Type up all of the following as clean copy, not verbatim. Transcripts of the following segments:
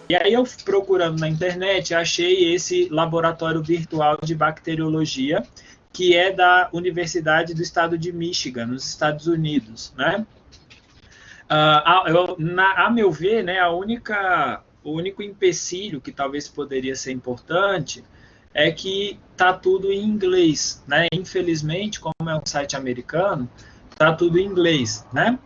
E aí eu procurando na internet, achei esse laboratório virtual de bacteriologia, que é da Universidade do Estado de Michigan, nos Estados Unidos, né? A meu ver, né, o único empecilho que talvez poderia ser importante é que tá tudo em inglês, né? Infelizmente, como é um site americano, tá tudo em inglês, né?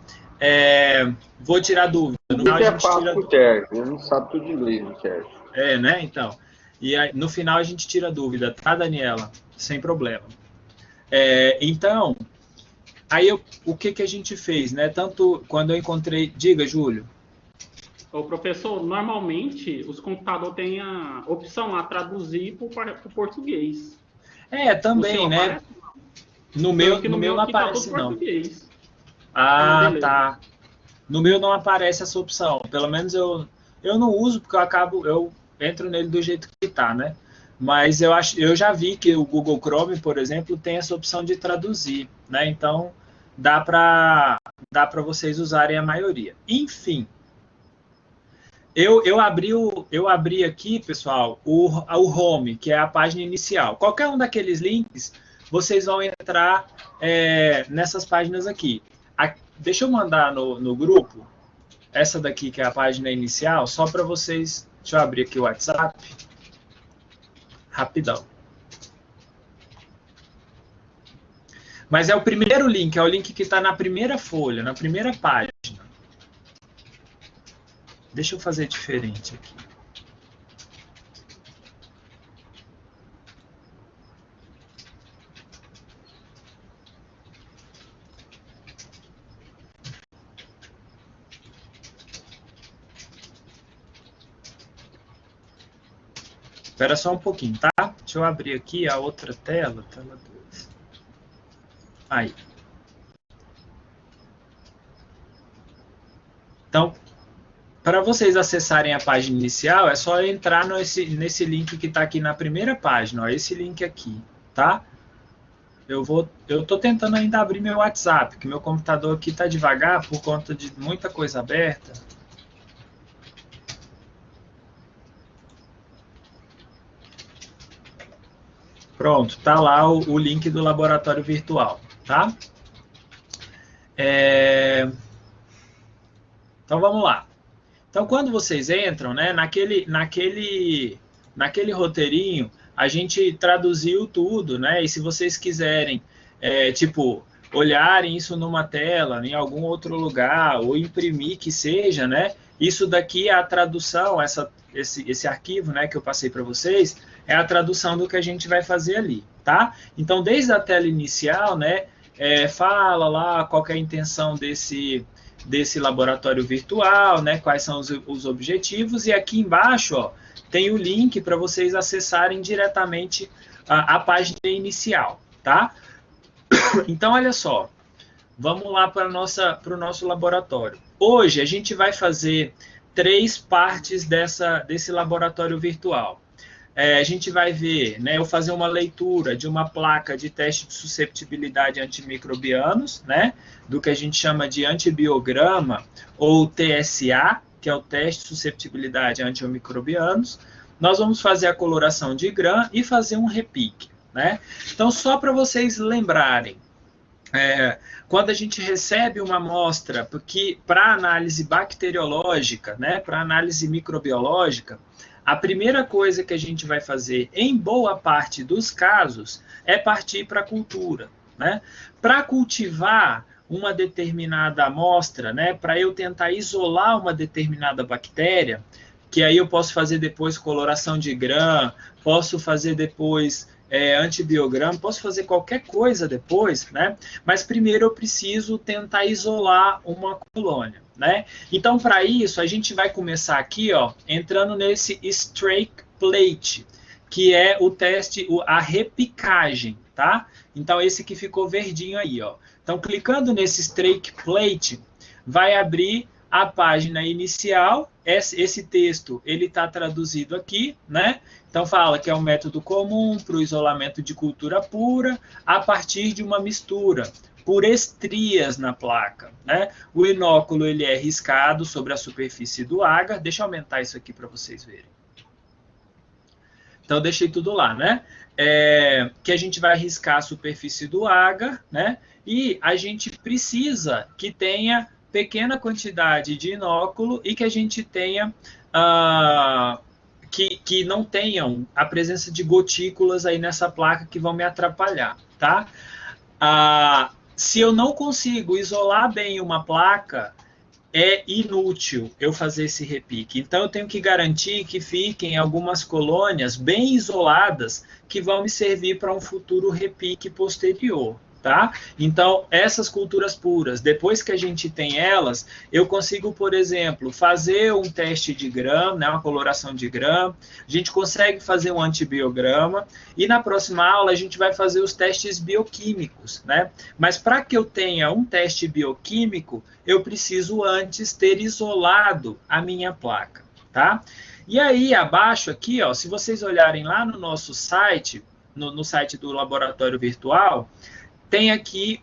Vou tirar dúvida. No final a gente tira dúvida. Ele não sabe tudo de inglês, o Sérgio. Né? Então. E aí, no final a gente tira dúvida, tá, Daniela? Sem problema. Então, aí o que a gente fez, né? Tanto quando eu encontrei... Diga, Júlio. O professor, normalmente os computadores têm a opção lá traduzir para o português. Também, né? Aparece? No meu não aparece, tá não. Português. Tá. No meu não aparece essa opção. Pelo menos eu não uso, porque eu entro nele do jeito que tá, né? Mas eu já vi que o Google Chrome, por exemplo, tem essa opção de traduzir, né? Então, dá para vocês usarem a maioria. Enfim, eu abri aqui, pessoal, o Home, que é a página inicial. Qualquer um daqueles links, vocês vão entrar nessas páginas aqui. Deixa eu mandar no grupo essa daqui, que é a página inicial, só para vocês... Deixa eu abrir aqui o WhatsApp. Rapidão. Mas é o primeiro link, é o link que está na primeira folha, na primeira página. Deixa eu fazer diferente aqui. Espera só um pouquinho, tá? Deixa eu abrir aqui a outra tela. Tela 2. Aí. Então, para vocês acessarem a página inicial, é só entrar nesse link que está aqui na primeira página, ó, esse link aqui, tá? Eu estou tentando ainda abrir meu WhatsApp, que meu computador aqui está devagar por conta de muita coisa aberta. Pronto, tá lá o link do laboratório virtual, tá? Então vamos lá. Então quando vocês entram, né, naquele roteirinho, a gente traduziu tudo, né? E se vocês quiserem, tipo, olharem isso numa tela, em algum outro lugar, ou imprimir que seja, né? Isso daqui é a tradução, esse arquivo, né, que eu passei para vocês, é a tradução do que a gente vai fazer ali, tá? Então, desde a tela inicial, né, fala lá qual que é a intenção desse laboratório virtual, né, quais são os objetivos, e aqui embaixo, ó, tem o link para vocês acessarem diretamente a página inicial, tá? Então, olha só, vamos lá para o nosso laboratório. Hoje, a gente vai fazer 3 partes desse laboratório virtual. A gente vai ver, né, eu fazer uma leitura de uma placa de teste de susceptibilidade a antimicrobianos, né, do que a gente chama de antibiograma, ou TSA, que é o teste de susceptibilidade a antimicrobianos. Nós vamos fazer a coloração de Gram e fazer um repique, né? Então, só para vocês lembrarem, quando a gente recebe uma amostra para análise bacteriológica, né, para análise microbiológica, a primeira coisa que a gente vai fazer, em boa parte dos casos, é partir para a cultura, né? Para cultivar uma determinada amostra, né, para eu tentar isolar uma determinada bactéria, que aí eu posso fazer depois coloração de Gram, posso fazer depois antibiograma, posso fazer qualquer coisa depois, né? Mas primeiro eu preciso tentar isolar uma colônia, né? Então, para isso, a gente vai começar aqui, ó, entrando nesse Strake Plate, que é o teste, a repicagem, tá? Então, esse que ficou verdinho aí, ó. Então, clicando nesse Strake Plate, vai abrir a página inicial. Esse texto, ele está traduzido aqui, né? Então, fala que é um método comum para o isolamento de cultura pura a partir de uma mistura por estrias na placa, né? O inóculo ele é riscado sobre a superfície do agar. Deixa eu aumentar isso aqui para vocês verem. Então, eu deixei tudo lá, né? Que a gente vai riscar a superfície do agar, né? E a gente precisa que tenha pequena quantidade de inóculo e que a gente tenha... que não tenham a presença de gotículas aí nessa placa que vão me atrapalhar, tá? Se eu não consigo isolar bem uma placa, é inútil eu fazer esse repique. Então, eu tenho que garantir que fiquem algumas colônias bem isoladas que vão me servir para um futuro repique posterior, tá? Então, essas culturas puras, depois que a gente tem elas, eu consigo, por exemplo, fazer um teste de Gram, né, uma coloração de Gram, a gente consegue fazer um antibiograma, e na próxima aula a gente vai fazer os testes bioquímicos, né? Mas para que eu tenha um teste bioquímico, eu preciso antes ter isolado a minha placa, tá? E aí, abaixo aqui, ó, se vocês olharem lá no nosso site, no site do laboratório virtual, tem aqui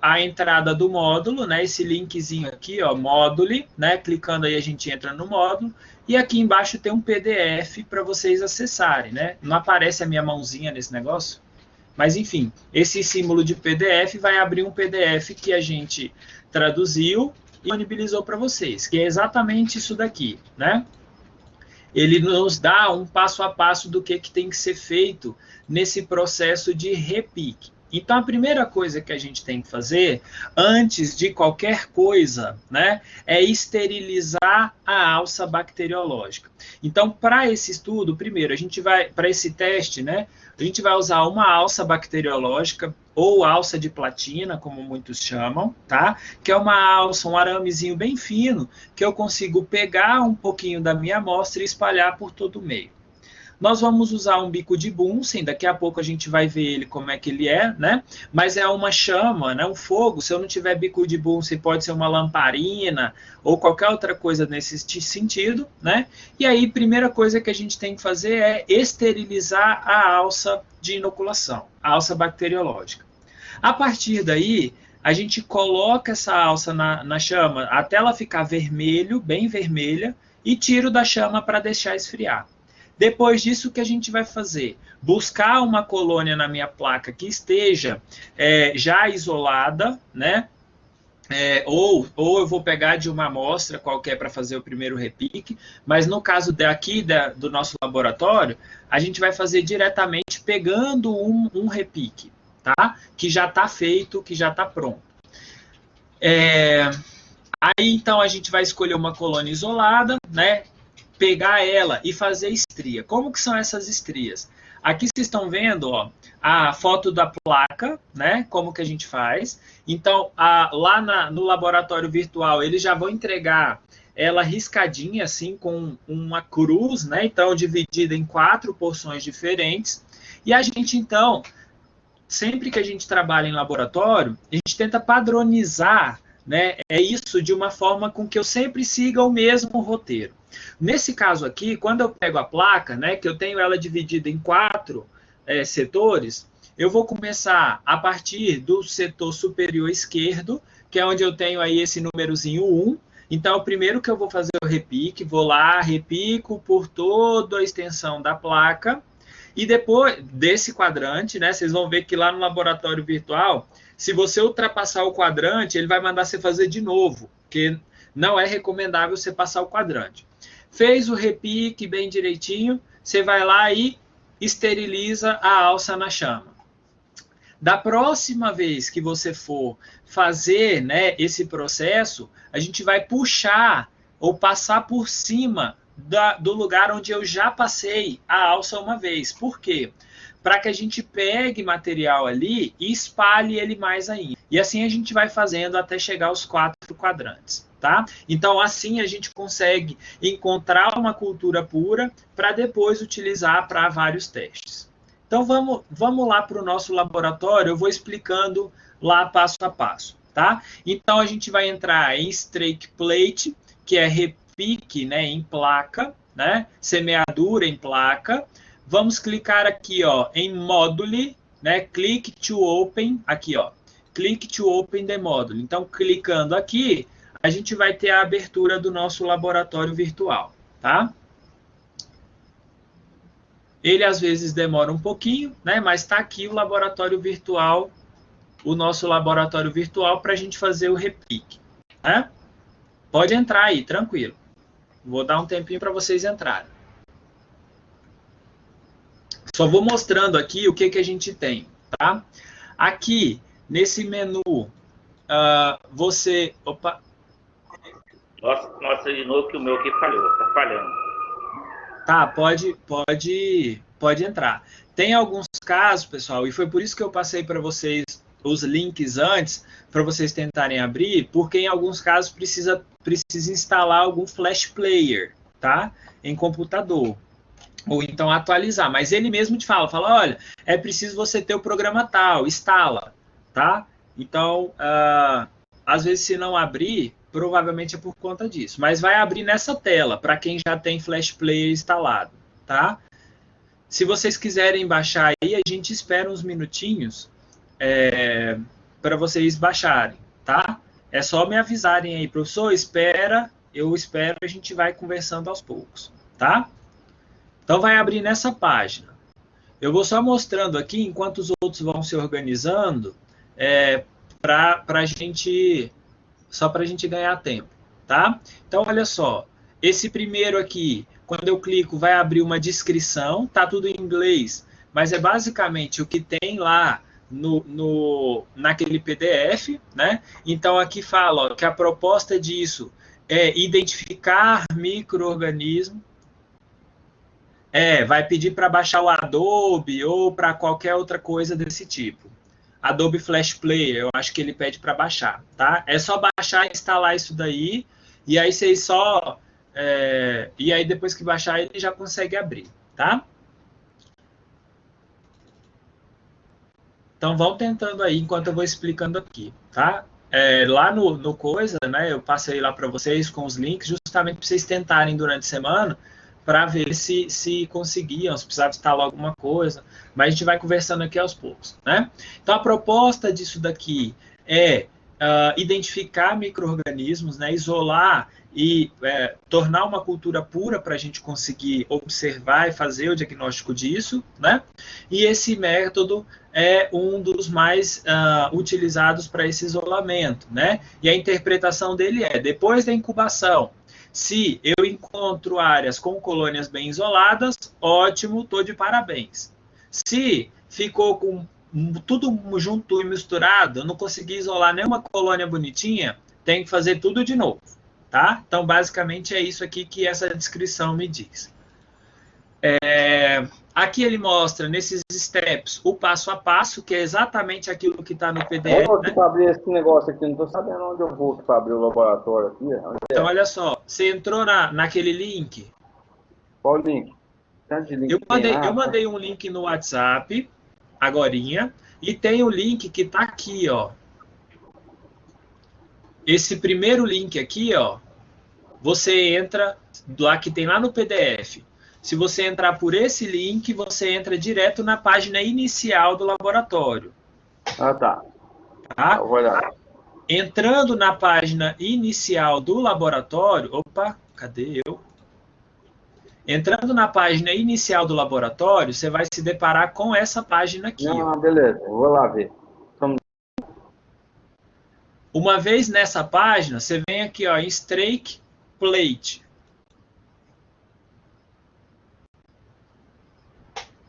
a entrada do módulo, né? Esse linkzinho aqui, ó, Módule, né? Clicando aí a gente entra no módulo. E aqui embaixo tem um PDF para vocês acessarem, né? Não aparece a minha mãozinha nesse negócio? Mas, enfim, esse símbolo de PDF vai abrir um PDF que a gente traduziu e disponibilizou para vocês, que é exatamente isso daqui, né? Ele nos dá um passo a passo do que tem que ser feito nesse processo de repique. Então, a primeira coisa que a gente tem que fazer, antes de qualquer coisa, né, é esterilizar a alça bacteriológica. Então, para esse estudo, primeiro, para esse teste, né, a gente vai usar uma alça bacteriológica, ou alça de platina, como muitos chamam, tá? Que é uma alça, um aramezinho bem fino, que eu consigo pegar um pouquinho da minha amostra e espalhar por todo o meio. Nós vamos usar um bico de Bunsen, daqui a pouco a gente vai ver ele como é que ele é, né? Mas é uma chama, né? Um fogo. Se eu não tiver bico de Bunsen, pode ser uma lamparina ou qualquer outra coisa nesse sentido, né? E aí, primeira coisa que a gente tem que fazer é esterilizar a alça de inoculação, a alça bacteriológica. A partir daí, a gente coloca essa alça na chama até ela ficar vermelho, bem vermelha, e tiro da chama para deixar esfriar. Depois disso, o que a gente vai fazer? Buscar uma colônia na minha placa que esteja já isolada, né? Ou eu vou pegar de uma amostra qualquer para fazer o primeiro repique, mas no caso daqui do nosso laboratório, a gente vai fazer diretamente pegando um repique, tá? Que já está feito, que já está pronto. Aí, então, a gente vai escolher uma colônia isolada, né? Pegar ela e fazer estria. Como que são essas estrias? Aqui vocês estão vendo, ó, a foto da placa, né? Como que a gente faz. Então, lá no laboratório virtual, eles já vão entregar ela riscadinha, assim, com uma cruz, né? Então, dividida em 4 porções diferentes. E a gente, então, sempre que a gente trabalha em laboratório, a gente tenta padronizar, né? Isso de uma forma com que eu sempre siga o mesmo roteiro. Nesse caso aqui, quando eu pego a placa, né, que eu tenho ela dividida em 4 setores, eu vou começar a partir do setor superior esquerdo, que é onde eu tenho aí esse númerozinho 1. Então, o primeiro que eu vou fazer é o repique, vou lá, repico por toda a extensão da placa, e depois desse quadrante, né, vocês vão ver que lá no laboratório virtual, se você ultrapassar o quadrante, ele vai mandar você fazer de novo, porque não é recomendável você passar o quadrante. Fez o repique bem direitinho, você vai lá e esteriliza a alça na chama. Da próxima vez que você for fazer, né, esse processo, a gente vai puxar ou passar por cima do lugar onde eu já passei a alça uma vez. Por quê? Para que a gente pegue material ali e espalhe ele mais ainda. E assim a gente vai fazendo até chegar aos 4 quadrantes. Tá? Então, assim a gente consegue encontrar uma cultura pura para depois utilizar para vários testes. Então, vamos lá para o nosso laboratório, eu vou explicando lá passo a passo. Tá? Então, a gente vai entrar em Strake Plate, que é repique, né, em placa, né, semeadura em placa. Vamos clicar aqui, ó, em Módule, né, Click to Open, aqui, ó. Click to open the module. Então, clicando aqui, a gente vai ter a abertura do nosso laboratório virtual, tá? Ele, às vezes, demora um pouquinho, né? Mas está aqui o laboratório virtual, o nosso laboratório virtual para a gente fazer o replique, né? Pode entrar aí, tranquilo. Vou dar um tempinho para vocês entrarem. Só vou mostrando aqui o que a gente tem, tá? Aqui, nesse menu, você... Opa! Nossa, de novo que o meu aqui falhou, tá falhando. Tá, pode entrar. Tem alguns casos, pessoal, e foi por isso que eu passei para vocês os links antes, para vocês tentarem abrir, porque em alguns casos precisa instalar algum flash player, tá? Em computador. Ou então atualizar. Mas ele mesmo te fala, olha, é preciso você ter o programa tal, instala, tá? Então, às vezes se não abrir, provavelmente é por conta disso. Mas vai abrir nessa tela, para quem já tem flash player instalado, tá? Se vocês quiserem baixar aí, a gente espera uns minutinhos para vocês baixarem, tá? É só me avisarem aí, professor, espera, eu espero, a gente vai conversando aos poucos, tá? Então, vai abrir nessa página. Eu vou só mostrando aqui, enquanto os outros vão se organizando, só para a gente ganhar tempo, tá? Então, olha só, esse primeiro aqui, quando eu clico, vai abrir uma descrição, tá tudo em inglês, mas é basicamente o que tem lá naquele PDF, né? Então, aqui fala ó, que a proposta disso é identificar micro-organismos. Vai pedir para baixar o Adobe ou para qualquer outra coisa desse tipo. Adobe Flash Player, eu acho que ele pede para baixar, tá? É só baixar e instalar isso daí, e aí vocês só... e aí depois que baixar, ele já consegue abrir, tá? Então, vão tentando aí, enquanto eu vou explicando aqui, tá? Lá no coisa, né, eu passei lá para vocês com os links, justamente para vocês tentarem durante a semana, para ver se conseguiam, se precisava instalar alguma coisa, mas a gente vai conversando aqui aos poucos, né? Então, a proposta disso daqui é identificar micro-organismos, né, isolar e tornar uma cultura pura para a gente conseguir observar e fazer o diagnóstico disso, né? E esse método é um dos mais utilizados para esse isolamento, né? E a interpretação dele depois da incubação, se eu encontro áreas com colônias bem isoladas, ótimo, estou de parabéns. Se ficou com tudo junto e misturado, eu não consegui isolar nenhuma colônia bonitinha, tem que fazer tudo de novo, tá? Então, basicamente, é isso aqui que essa descrição me diz. Aqui ele mostra, nesses steps, o passo a passo, que é exatamente aquilo que está no PDF. Né? Para abrir esse negócio aqui, não estou sabendo onde eu vou para abrir o laboratório aqui. Então, olha só, você entrou naquele link? Qual link? Link eu mandei um link no WhatsApp, agorinha, e tem o link que está aqui, ó. Esse primeiro link aqui, ó, você entra lá que tem lá no PDF. Se você entrar por esse link, você entra direto na página inicial do laboratório. Ah, tá. Tá? Eu vou olhar. Entrando na página inicial do laboratório... Opa, cadê eu? Entrando na página inicial do laboratório, você vai se deparar com essa página aqui. Não, beleza. Eu vou lá ver. Uma vez nessa página, você vem aqui ó, em Strike Plate.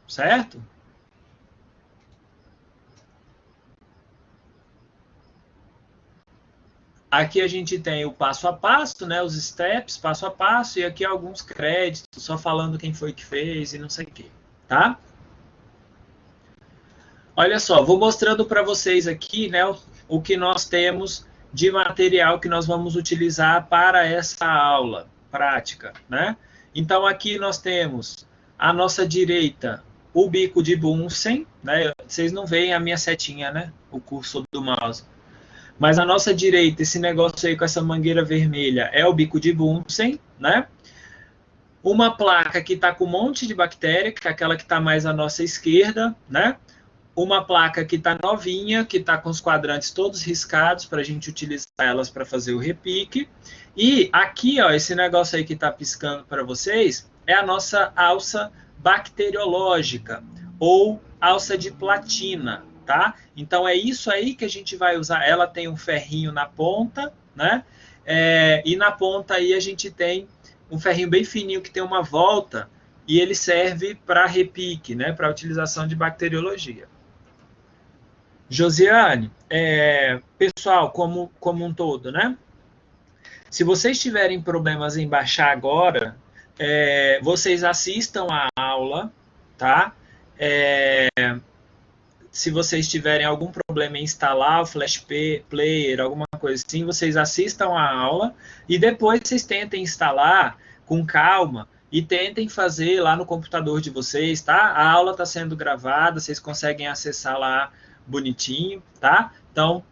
Certo? Aqui a gente tem o passo a passo, né, os steps, passo a passo, e aqui alguns créditos, só falando quem foi que fez e não sei o que, tá? Olha só, vou mostrando para vocês aqui, né, o que nós temos de material que nós vamos utilizar para essa aula prática, né? Então, aqui nós temos à nossa direita o bico de Bunsen, né? Vocês não veem a minha setinha, né? O cursor do mouse. Mas à nossa direita, esse negócio aí com essa mangueira vermelha é o bico de Bunsen, né? Uma placa que está com um monte de bactéria, que é aquela que está mais à nossa esquerda, né? uma placa que está novinha, que está com os quadrantes todos riscados para a gente utilizar elas para fazer o repique. E aqui, ó, esse negócio aí que está piscando para vocês é a nossa alça bacteriológica ou alça de platina, tá? Então é isso aí que a gente vai usar. Ela tem um ferrinho na ponta, né? E na ponta aí a gente tem um ferrinho bem fininho que tem uma volta e ele serve para repique, né? Para utilização de bacteriologia. Josiane, pessoal, como um todo, né? Se vocês tiverem problemas em baixar agora, vocês assistam a aula, tá? Se vocês tiverem algum problema em instalar o Flash Player, alguma coisa assim, vocês assistam a aula e depois vocês tentem instalar com calma e tentem fazer lá no computador de vocês, tá? A aula está sendo gravada, vocês conseguem acessar lá bonitinho, tá? Então,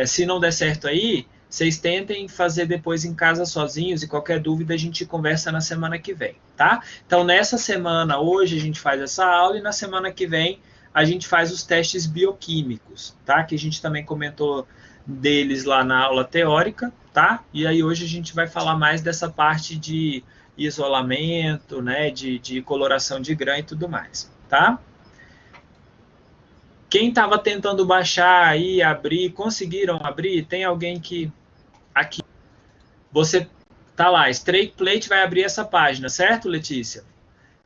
se não der certo aí, vocês tentem fazer depois em casa sozinhos e qualquer dúvida a gente conversa na semana que vem, tá? Então, nessa semana, hoje a gente faz essa aula e na semana que vem a gente faz os testes bioquímicos, tá? Que a gente também comentou deles lá na aula teórica, tá? E aí hoje a gente vai falar mais dessa parte de isolamento, né? De coloração de grã e tudo mais, tá? Quem estava tentando baixar aí, abrir, conseguiram abrir? Tem alguém que... Aqui, você tá lá, Straight Plate vai abrir essa página, certo, Letícia?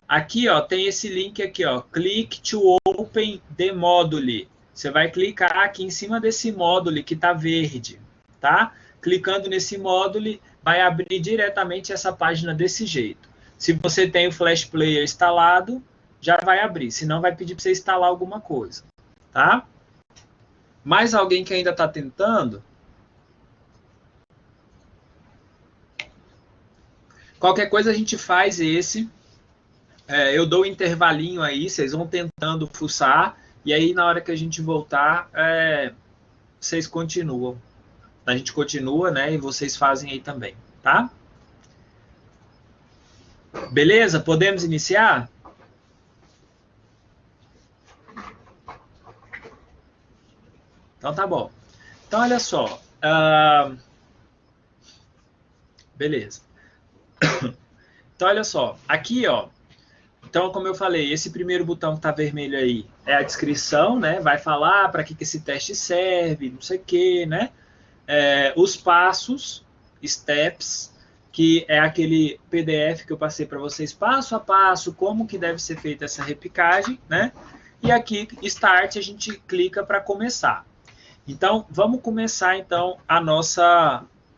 Aqui, ó, tem esse link aqui, ó, Click to Open the Module. Você vai clicar aqui em cima desse módulo que tá verde, tá? Clicando nesse módulo, vai abrir diretamente essa página desse jeito. Se você tem o Flash Player instalado, já vai abrir, senão vai pedir para você instalar alguma coisa, tá? Mais alguém que ainda está tentando? Qualquer coisa a gente faz esse. Eu dou um intervalinho aí, vocês vão tentando fuçar, e aí na hora que a gente voltar, vocês continuam. A gente continua, né? E vocês fazem aí também, tá? Beleza? Podemos iniciar? Então tá bom. Então olha só. Beleza. Então olha só. Aqui, ó. Então, como eu falei, esse primeiro botão que está vermelho aí é a descrição, né? Vai falar para que esse teste serve, não sei o quê, né? Os passos, steps, que é aquele PDF que eu passei para vocês passo a passo, como que deve ser feita essa repicagem, né? E aqui, Start, a gente clica para começar. Então, vamos começar, então,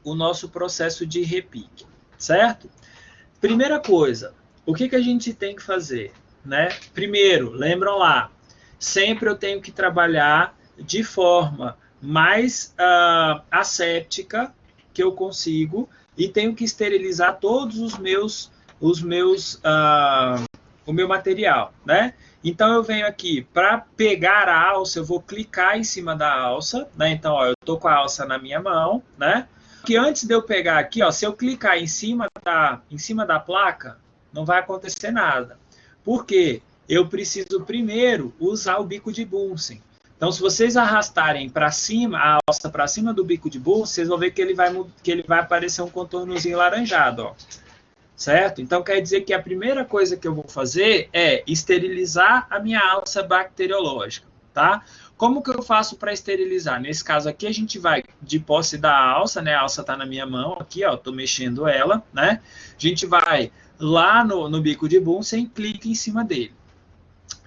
o nosso processo de repique, certo? Primeira coisa, o que a gente tem que fazer, né? Primeiro, lembram lá, sempre eu tenho que trabalhar de forma mais asséptica que eu consigo e tenho que esterilizar todos o meu material, né? Então eu venho aqui para pegar a alça, eu vou clicar em cima da alça, né? Então, ó, eu tô com a alça na minha mão, né? Que antes de eu pegar aqui, ó, se eu clicar em cima da placa, não vai acontecer nada. Por quê? Eu preciso primeiro usar o bico de Bunsen. Então, se vocês arrastarem para cima, a alça para cima do bico de Bunsen, vocês vão ver que ele vai aparecer um contornozinho laranjado, ó. Certo? Então, quer dizer que a primeira coisa que eu vou fazer é esterilizar a minha alça bacteriológica, tá? Como que eu faço para esterilizar? Nesse caso aqui, a gente vai de posse da alça, né? A alça está na minha mão aqui, ó, tô mexendo ela, né? A gente vai lá no bico de Bunsen e clica em cima dele.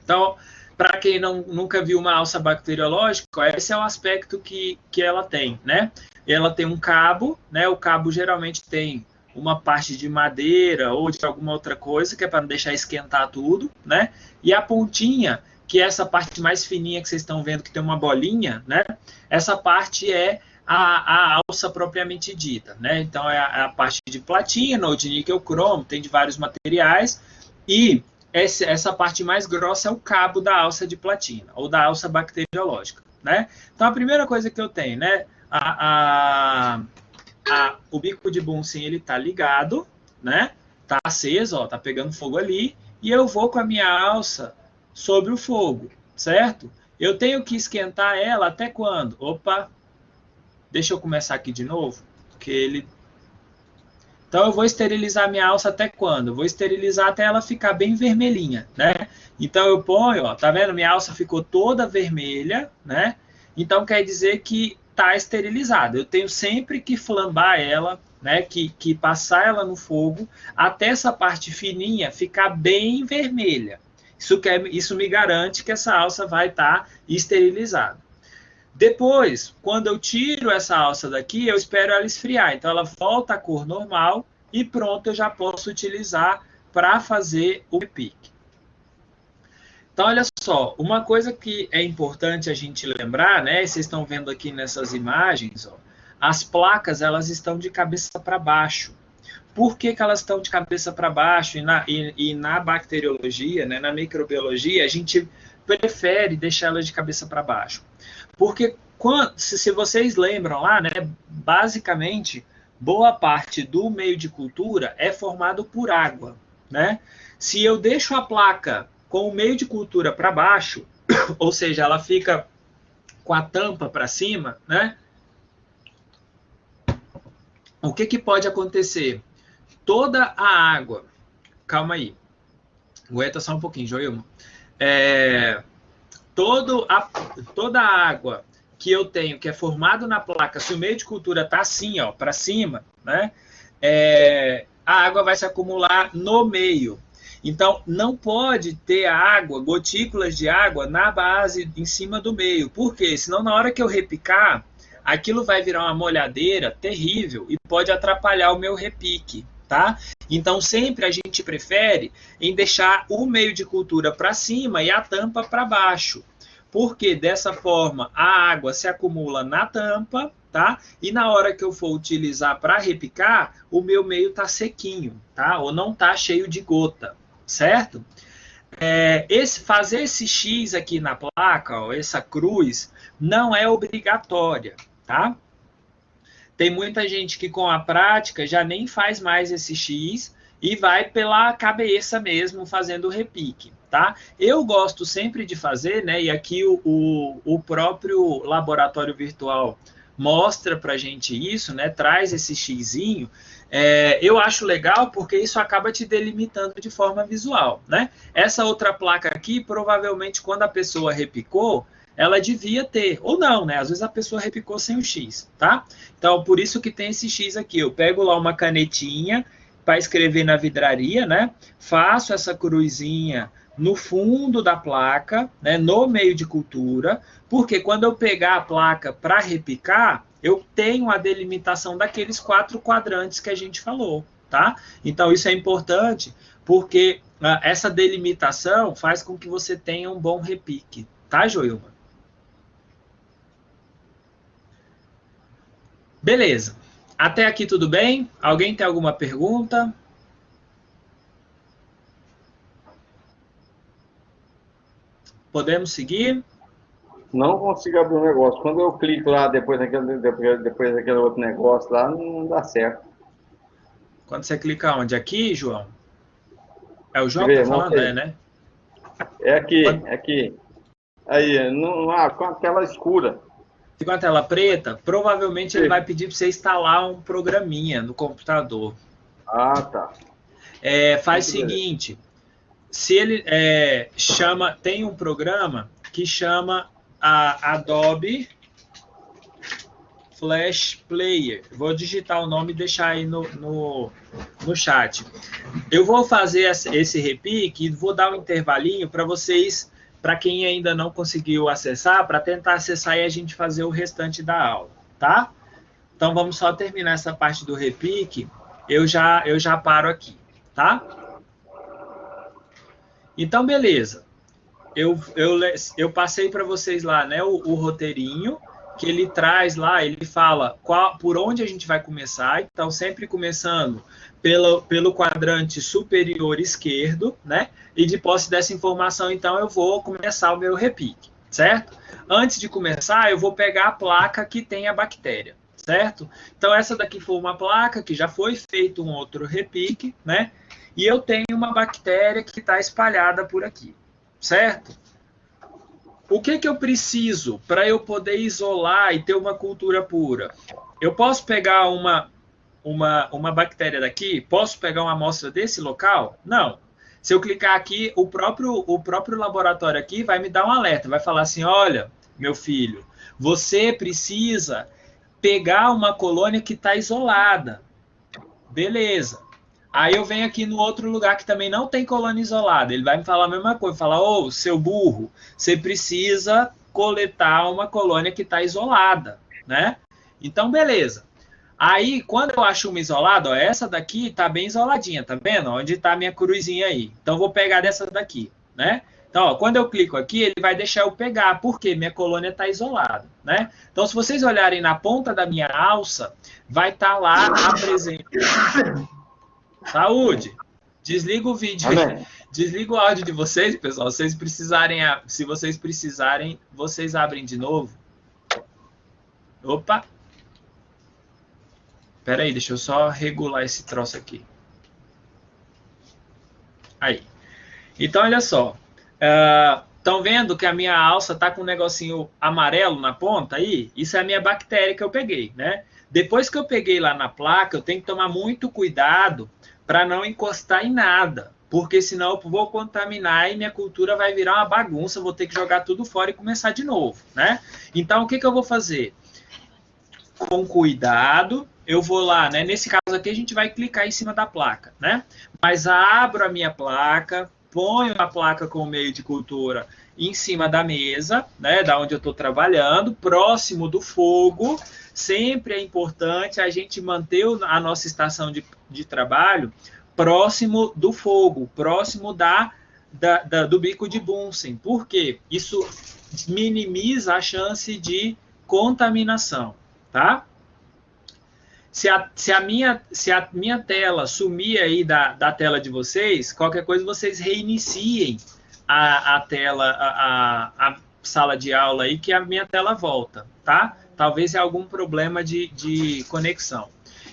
Então, para quem nunca viu uma alça bacteriológica, esse é o aspecto que ela tem, né? Ela tem um cabo, né? O cabo geralmente tem uma parte de madeira ou de alguma outra coisa, que é para não deixar esquentar tudo, né? E a pontinha, que é essa parte mais fininha que vocês estão vendo, que tem uma bolinha, né? Essa parte é a alça propriamente dita, né? Então, é a parte de platina ou de níquel cromo, tem de vários materiais, e essa parte mais grossa é o cabo da alça de platina, ou da alça bacteriológica, né? Então, a primeira coisa que eu tenho, né? O bico de Bunsen, ele tá ligado, né? Tá aceso, ó, tá pegando fogo ali, e eu vou com a minha alça sobre o fogo, certo? Eu tenho que esquentar ela até quando? Opa, deixa eu começar aqui de novo, porque ele... Então, eu vou esterilizar minha alça até quando? Eu vou esterilizar até ela ficar bem vermelhinha, né? Então, eu ponho, ó, tá vendo? Minha alça ficou toda vermelha, né? Então, quer dizer que tá esterilizada. Eu tenho sempre que flambar ela, né? Que passar ela no fogo até essa parte fininha ficar bem vermelha. Isso me garante que essa alça vai estar esterilizada. Depois, quando eu tiro essa alça daqui, eu espero ela esfriar. Então, ela volta à cor normal e pronto, eu já posso utilizar para fazer o repique. Então, olha só, uma coisa que é importante a gente lembrar, né? Vocês estão vendo aqui nessas imagens, ó, as placas, elas estão de cabeça para baixo. Por que elas estão de cabeça para baixo? E na bacteriologia, né, na microbiologia, a gente prefere deixar elas de cabeça para baixo. Porque, se vocês lembram lá, né, basicamente, boa parte do meio de cultura é formado por água, né? Se eu deixo a placa com o meio de cultura para baixo, ou seja, ela fica com a tampa para cima, né? O que pode acontecer? Toda a água... Calma aí. Aguenta só um pouquinho, Joilma. Toda a água que eu tenho, que é formado na placa, se o meio de cultura está assim, ó, para cima, né, a água vai se acumular no meio. Então, não pode ter água, gotículas de água na base, em cima do meio. Por quê? Senão, na hora que eu repicar, aquilo vai virar uma molhadeira terrível e pode atrapalhar o meu repique, tá? Então, sempre a gente prefere em deixar o meio de cultura para cima e a tampa para baixo. Porque dessa forma a água se acumula na tampa, tá? E na hora que eu for utilizar para repicar, o meu meio tá sequinho, tá? Ou não tá cheio de gota, certo? Fazer esse X aqui na placa, ó, essa cruz, não é obrigatória, tá? Tem muita gente que com a prática já nem faz mais esse X e vai pela cabeça mesmo fazendo o repique, tá? Eu gosto sempre de fazer, né? E aqui o próprio laboratório virtual mostra pra gente isso, né? Traz esse xizinho. Eu acho legal porque isso acaba te delimitando de forma visual, né? Essa outra placa aqui, provavelmente quando a pessoa repicou, ela devia ter, ou não, né? Às vezes a pessoa repicou sem o X, tá? Então, por isso que tem esse X aqui. Eu pego lá uma canetinha para escrever na vidraria, né? Faço essa cruzinha no fundo da placa, né? No meio de cultura, porque quando eu pegar a placa para repicar, eu tenho a delimitação daqueles 4 quadrantes que a gente falou, tá? Então, isso é importante, porque essa delimitação faz com que você tenha um bom repique, tá, Joilma? Beleza. Até aqui tudo bem? Alguém tem alguma pergunta? Podemos seguir? Não consigo abrir o negócio. Quando eu clico lá depois daquele outro negócio lá, não dá certo. Quando você clica onde? Aqui, João? É o João que tá falando, né? É aqui, é aqui. Aí, com a tela escura. Com a tela preta, provavelmente ele vai pedir para você instalar um programinha no computador. Ah, tá. Faz o seguinte, se ele tem um programa que chama a Adobe Flash Player. Vou digitar o nome e deixar aí no chat. Eu vou fazer esse repique e vou dar um intervalinho para vocês, para quem ainda não conseguiu acessar, para tentar acessar e a gente fazer o restante da aula, tá? Então, vamos só terminar essa parte do repique, eu já paro aqui, tá? Então, beleza. Eu passei para vocês lá, né, o roteirinho, que ele traz lá, ele fala por onde a gente vai começar. Então, sempre começando pelo quadrante superior esquerdo, né? E de posse dessa informação, então, eu vou começar o meu repique, certo? Antes de começar, eu vou pegar a placa que tem a bactéria, certo? Então, essa daqui foi uma placa que já foi feito um outro repique, né? E eu tenho uma bactéria que está espalhada por aqui, certo? o que eu preciso para eu poder isolar e ter uma cultura pura? Eu posso pegar uma bactéria daqui? Posso pegar uma amostra desse local? Não. Se eu clicar aqui, o próprio laboratório aqui vai me dar um alerta, vai falar assim, olha, meu filho, você precisa pegar uma colônia que está isolada. Beleza. Aí eu venho aqui no outro lugar que também não tem colônia isolada. Ele vai me falar a mesma coisa, falar, ô, seu burro, você precisa coletar uma colônia que está isolada, né? Então, beleza. Aí, quando eu acho uma isolada, ó, essa daqui está bem isoladinha, tá vendo? Onde está a minha cruzinha aí. Então, vou pegar dessa daqui, né? Então, ó, quando eu clico aqui, ele vai deixar eu pegar, porque minha colônia está isolada, né? Então, se vocês olharem na ponta da minha alça, vai estar lá a presença. Saúde! Desliga o vídeo. Desliga o áudio de vocês, pessoal. Se vocês precisarem, vocês abrem de novo. Opa! Espera aí, deixa eu só regular esse troço aqui. Aí. Então, olha só. Estão vendo que a minha alça está com um negocinho amarelo na ponta aí? Isso é a minha bactéria que eu peguei, né? Depois que eu peguei lá na placa, eu tenho que tomar muito cuidado para não encostar em nada, porque senão eu vou contaminar e minha cultura vai virar uma bagunça, vou ter que jogar tudo fora e começar de novo, né? Então, o que eu vou fazer? Com cuidado, eu vou lá, né? Nesse caso aqui, a gente vai clicar em cima da placa, né? Mas abro a minha placa, ponho a placa com o meio de cultura em cima da mesa, né? Da onde eu estou trabalhando, próximo do fogo. Sempre é importante a gente manter a nossa estação de trabalho próximo do fogo, próximo do bico de Bunsen. Por quê? Isso minimiza a chance de contaminação, tá? Se a minha tela sumir aí da tela de vocês, qualquer coisa vocês reiniciem a tela, a sala de aula aí, que a minha tela volta, tá? Talvez é algum problema de conexão.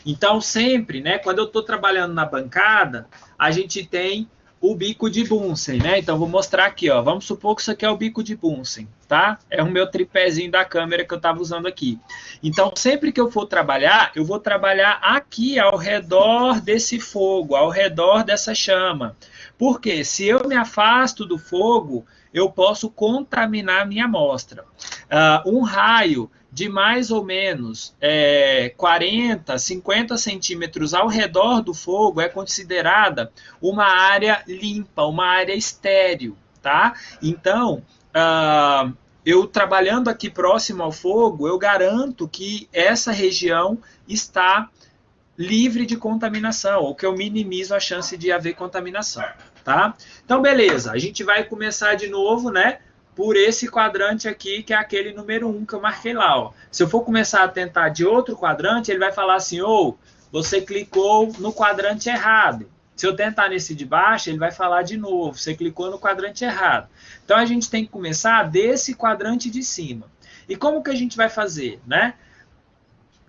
Então, sempre, né, quando eu estou trabalhando na bancada, a gente tem o bico de Bunsen, né? Então, vou mostrar aqui, ó. Vamos supor que isso aqui é o bico de Bunsen, tá? É o meu tripézinho da câmera que eu estava usando aqui. Então, sempre que eu for trabalhar, eu vou trabalhar aqui ao redor desse fogo, ao redor dessa chama. Porque se eu me afasto do fogo, eu posso contaminar a minha amostra. Um raio de mais ou menos 40, 50 centímetros ao redor do fogo é considerada uma área limpa, uma área estéril, tá? Então, eu trabalhando aqui próximo ao fogo, eu garanto que essa região está livre de contaminação, ou que eu minimizo a chance de haver contaminação, tá? Então, beleza, a gente vai começar de novo, né? Por esse quadrante aqui, que é aquele número 1 que eu marquei lá, ó. Se eu for começar a tentar de outro quadrante, ele vai falar assim, você clicou no quadrante errado. Se eu tentar nesse de baixo, ele vai falar de novo, você clicou no quadrante errado. Então, a gente tem que começar desse quadrante de cima. E como que a gente vai fazer, né?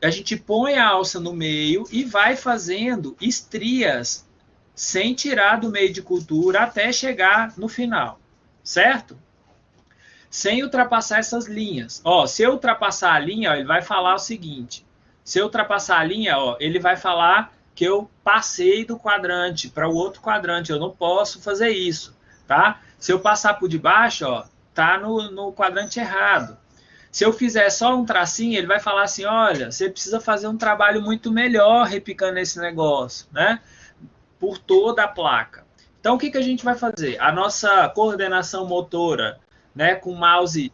A gente põe a alça no meio e vai fazendo estrias sem tirar do meio de cultura até chegar no final, certo? Sem ultrapassar essas linhas. Ó, se eu ultrapassar a linha, ó, ele vai falar o seguinte. Se eu ultrapassar a linha, ó, ele vai falar que eu passei do quadrante para o outro quadrante. Eu não posso fazer isso, tá? Se eu passar por debaixo, ó, tá no quadrante errado. Se eu fizer só um tracinho, ele vai falar assim, olha, você precisa fazer um trabalho muito melhor repicando esse negócio, né? Por toda a placa. Então, o que a gente vai fazer? A nossa coordenação motora, né, com mouse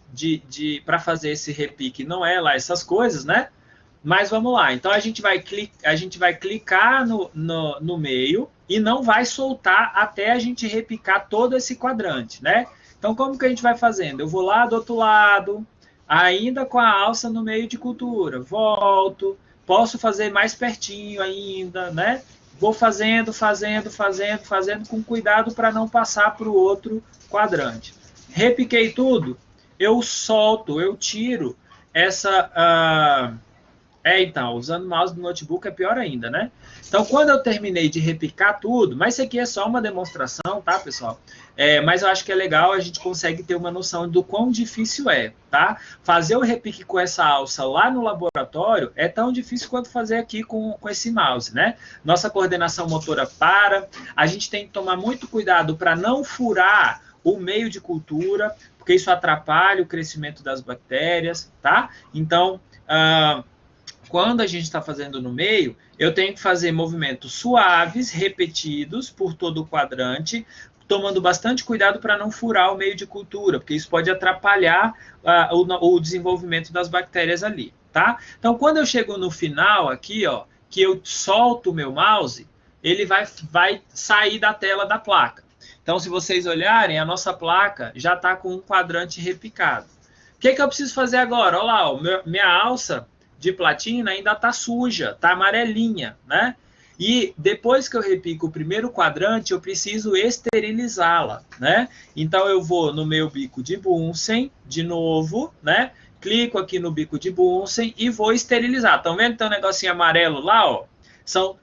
para fazer esse repique, não é lá essas coisas, né? Mas vamos lá. Então, a gente vai clicar no meio e não vai soltar até a gente repicar todo esse quadrante, né? Então, como que a gente vai fazendo? Eu vou lá do outro lado, ainda com a alça no meio de cultura, volto, posso fazer mais pertinho ainda, né? Vou fazendo com cuidado para não passar para o outro quadrante. Repiquei tudo, eu solto, eu tiro Então, usando o mouse do notebook é pior ainda, né? Então, quando eu terminei de repicar tudo, mas isso aqui é só uma demonstração, tá, pessoal? Mas eu acho que é legal, a gente consegue ter uma noção do quão difícil é, tá? Fazer o repique com essa alça lá no laboratório é tão difícil quanto fazer aqui com esse mouse, né? Nossa coordenação motora para, a gente tem que tomar muito cuidado para não furar o meio de cultura, porque isso atrapalha o crescimento das bactérias, tá? Então, quando a gente está fazendo no meio, eu tenho que fazer movimentos suaves, repetidos por todo o quadrante, tomando bastante cuidado para não furar o meio de cultura, porque isso pode atrapalhar o desenvolvimento das bactérias ali, tá? Então, quando eu chego no final aqui, ó, que eu solto o meu mouse, ele vai sair da tela da placa. Então, se vocês olharem, a nossa placa já está com um quadrante repicado. O que eu preciso fazer agora? Olha lá, ó, minha alça de platina ainda está suja, está amarelinha, né? E depois que eu repico o primeiro quadrante, eu preciso esterilizá-la, né? Então, eu vou no meu bico de Bunsen, de novo, né? Clico aqui no bico de Bunsen e vou esterilizar. Estão vendo que tem um negocinho amarelo lá, ó?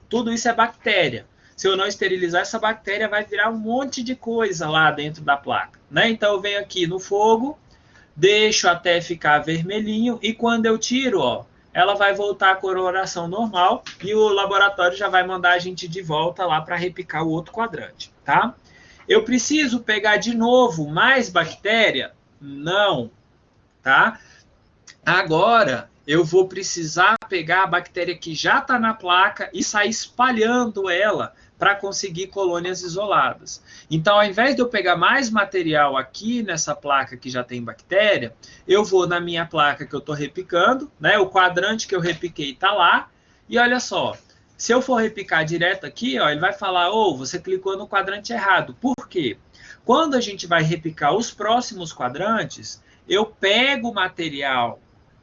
Tudo isso é bactéria. Se eu não esterilizar, essa bactéria vai virar um monte de coisa lá dentro da placa, né? Então, eu venho aqui no fogo, deixo até ficar vermelhinho e quando eu tiro, ó, ela vai voltar à coloração normal e o laboratório já vai mandar a gente de volta lá para repicar o outro quadrante, tá? Eu preciso pegar de novo mais bactéria? Não, tá? Agora, eu vou precisar pegar a bactéria que já está na placa e sair espalhando ela para conseguir colônias isoladas. Então, ao invés de eu pegar mais material aqui nessa placa que já tem bactéria, eu vou na minha placa que eu estou repicando, né? O quadrante que eu repiquei está lá, e olha só, se eu for repicar direto aqui, ó, ele vai falar, você clicou no quadrante errado. Por quê? Quando a gente vai repicar os próximos quadrantes, eu pego o material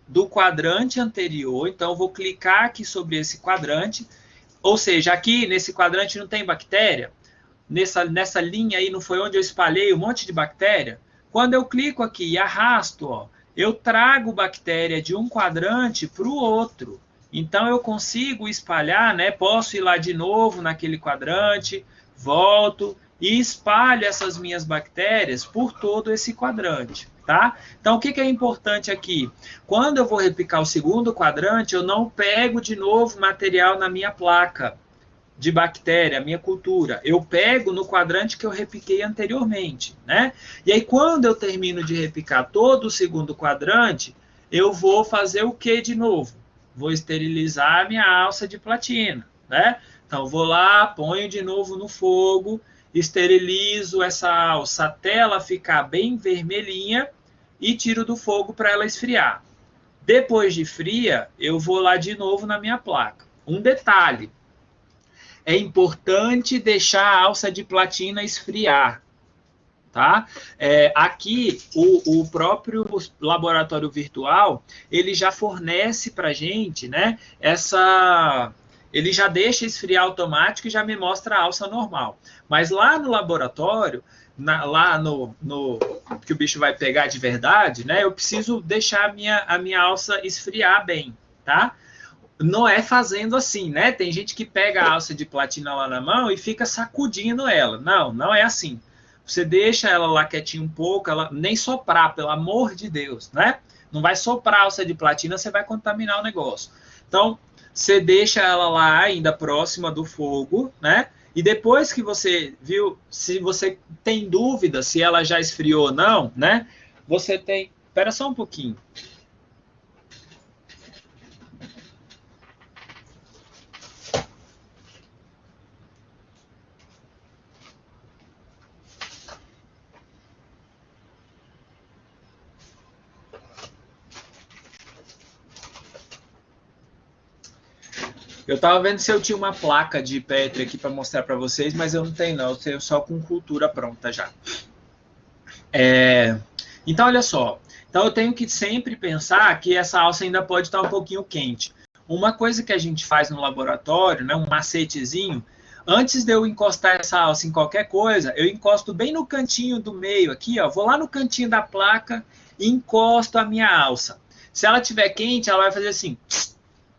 do quadrante anterior, então eu vou clicar aqui sobre esse quadrante, ou seja, aqui nesse quadrante não tem bactéria, nessa linha aí não foi onde eu espalhei um monte de bactéria? Quando eu clico aqui e arrasto, ó, eu trago bactéria de um quadrante para o outro. Então eu consigo espalhar, né? Posso ir lá de novo naquele quadrante, volto e espalho essas minhas bactérias por todo esse quadrante. Tá? Então, o que é importante aqui? Quando eu vou repicar o segundo quadrante, eu não pego de novo material na minha placa de bactéria, a minha cultura. Eu pego no quadrante que eu repiquei anteriormente, né? E aí, quando eu termino de repicar todo o segundo quadrante, eu vou fazer o que de novo? Vou esterilizar a minha alça de platina, né? Então, vou lá, ponho de novo no fogo, esterilizo essa alça até ela ficar bem vermelhinha, e tiro do fogo para ela esfriar. Depois de fria, eu vou lá de novo na minha placa. Um detalhe, é importante deixar a alça de platina esfriar, tá? Aqui, o próprio laboratório virtual, ele já fornece para a gente, né, ele já deixa esfriar automático e já me mostra a alça normal. Mas lá no laboratório, lá no que o bicho vai pegar de verdade, né? Eu preciso deixar a minha alça esfriar bem, tá? Não é fazendo assim, né? Tem gente que pega a alça de platina lá na mão e fica sacudindo ela. Não é assim. Você deixa ela lá quietinha um pouco, ela nem soprar, pelo amor de Deus, né? Não vai soprar a alça de platina, você vai contaminar o negócio. Então, você deixa ela lá ainda próxima do fogo, né? E depois que você viu, se você tem dúvida se ela já esfriou ou não, né? Você tem... Espera só um pouquinho. Eu estava vendo se eu tinha uma placa de Petri aqui para mostrar para vocês, mas eu não tenho não, eu tenho só com cultura pronta já. Então, olha só. Então, eu tenho que sempre pensar que essa alça ainda pode estar um pouquinho quente. Uma coisa que a gente faz no laboratório, né, um macetezinho, antes de eu encostar essa alça em qualquer coisa, eu encosto bem no cantinho do meio aqui, ó, vou lá no cantinho da placa e encosto a minha alça. Se ela estiver quente, ela vai fazer assim...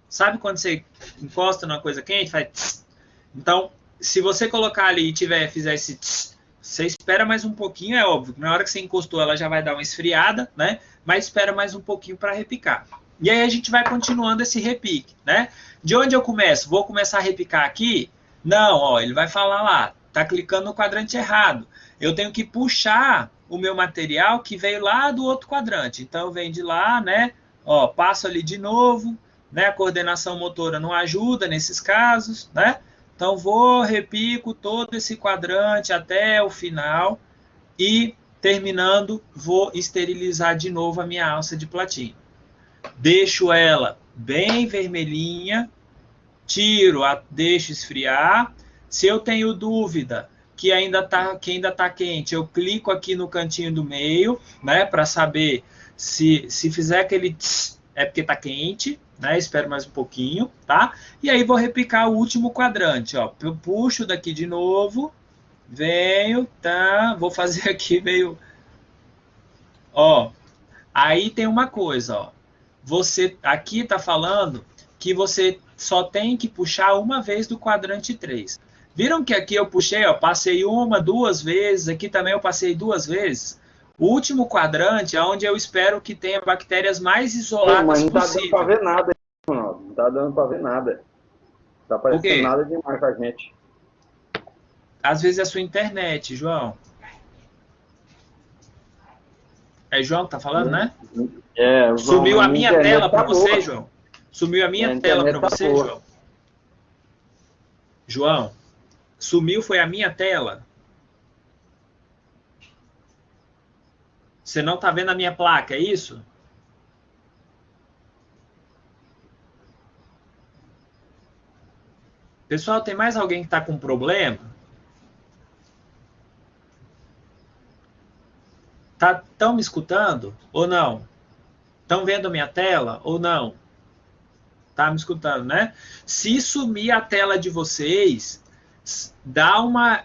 Sabe quando você encosta numa coisa quente, faz tss? Então, se você colocar ali e fizer esse tss, você espera mais um pouquinho, é óbvio. Na hora que você encostou, ela já vai dar uma esfriada, né? Mas espera mais um pouquinho para repicar. E aí a gente vai continuando esse repique, né? De onde eu começo? Vou começar a repicar aqui? Não, ó, ele vai falar lá, tá clicando no quadrante errado. Eu tenho que puxar o meu material que veio lá do outro quadrante. Então, eu venho de lá, né? Ó, passo ali de novo, né? A coordenação motora não ajuda nesses casos, né? Então, vou, repico todo esse quadrante até o final e, terminando, vou esterilizar de novo a minha alça de platino. Deixo ela bem vermelhinha, tiro, deixo esfriar. Se eu tenho dúvida que ainda tá quente, eu clico aqui no cantinho do meio, né, para saber se fizer aquele tss, é porque tá quente, né? Espero mais um pouquinho, tá? E aí vou repicar o último quadrante, ó. Eu puxo daqui de novo, venho, tá? Vou fazer aqui meio, ó. Aí tem uma coisa, ó. Você aqui tá falando que você só tem que puxar uma vez do quadrante 3. Viram que aqui eu puxei, ó, passei uma, duas vezes, aqui também eu passei 2 vezes. O último quadrante é onde eu espero que tenha bactérias mais isoladas mas não tá possível. dando para ver nada, Ronaldo. Não tá dando para ver nada. Não tá aparecendo nada demais pra gente. Às vezes é a sua internet, João. É João que tá falando, né? É, João, sumiu a minha tela para você, boa. João. Sumiu a minha tela para você, boa. João. João, sumiu foi a minha tela. Você não está vendo a minha placa, é isso? Pessoal, tem mais alguém que está com problema? Estão me escutando ou não? Estão vendo a minha tela ou não? Tá me escutando, né? Se sumir a tela de vocês, dá uma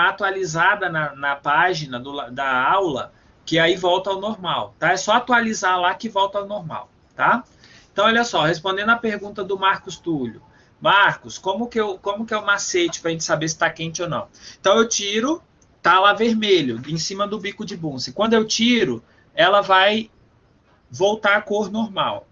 atualizada na página da aula, que aí volta ao normal, tá? É só atualizar lá que volta ao normal, tá? Então, olha só, respondendo a pergunta do Marcos Túlio. Marcos, como que é o macete para a gente saber se está quente ou não? Então, eu tiro, tá lá vermelho, em cima do bico de Bunsen. Quando eu tiro, ela vai voltar à cor normal.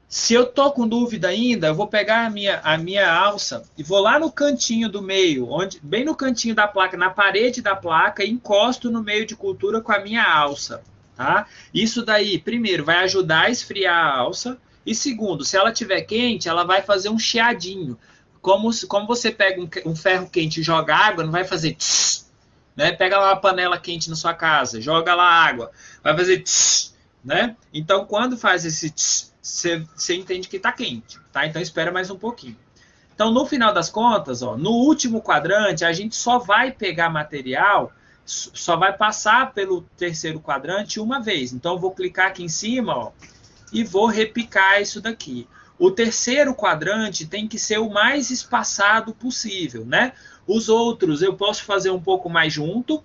Se eu tô com dúvida ainda, eu vou pegar a minha alça e vou lá no cantinho do meio, bem no cantinho da placa, na parede da placa, e encosto no meio de cultura com a minha alça, tá? Isso daí, primeiro, vai ajudar a esfriar a alça, e segundo, se ela estiver quente, ela vai fazer um chiadinho. Como você pega um ferro quente e joga água, não vai fazer tss, né? Pega lá uma panela quente na sua casa, joga lá água, vai fazer tss, né? Então, quando faz esse tss, você entende que está quente, tá? Então, espera mais um pouquinho. Então, no final das contas, ó, no último quadrante, a gente só vai pegar material, só vai passar pelo terceiro quadrante uma vez. Então, eu vou clicar aqui em cima, ó, e vou repicar isso daqui. O terceiro quadrante tem que ser o mais espaçado possível, né? Os outros eu posso fazer um pouco mais junto,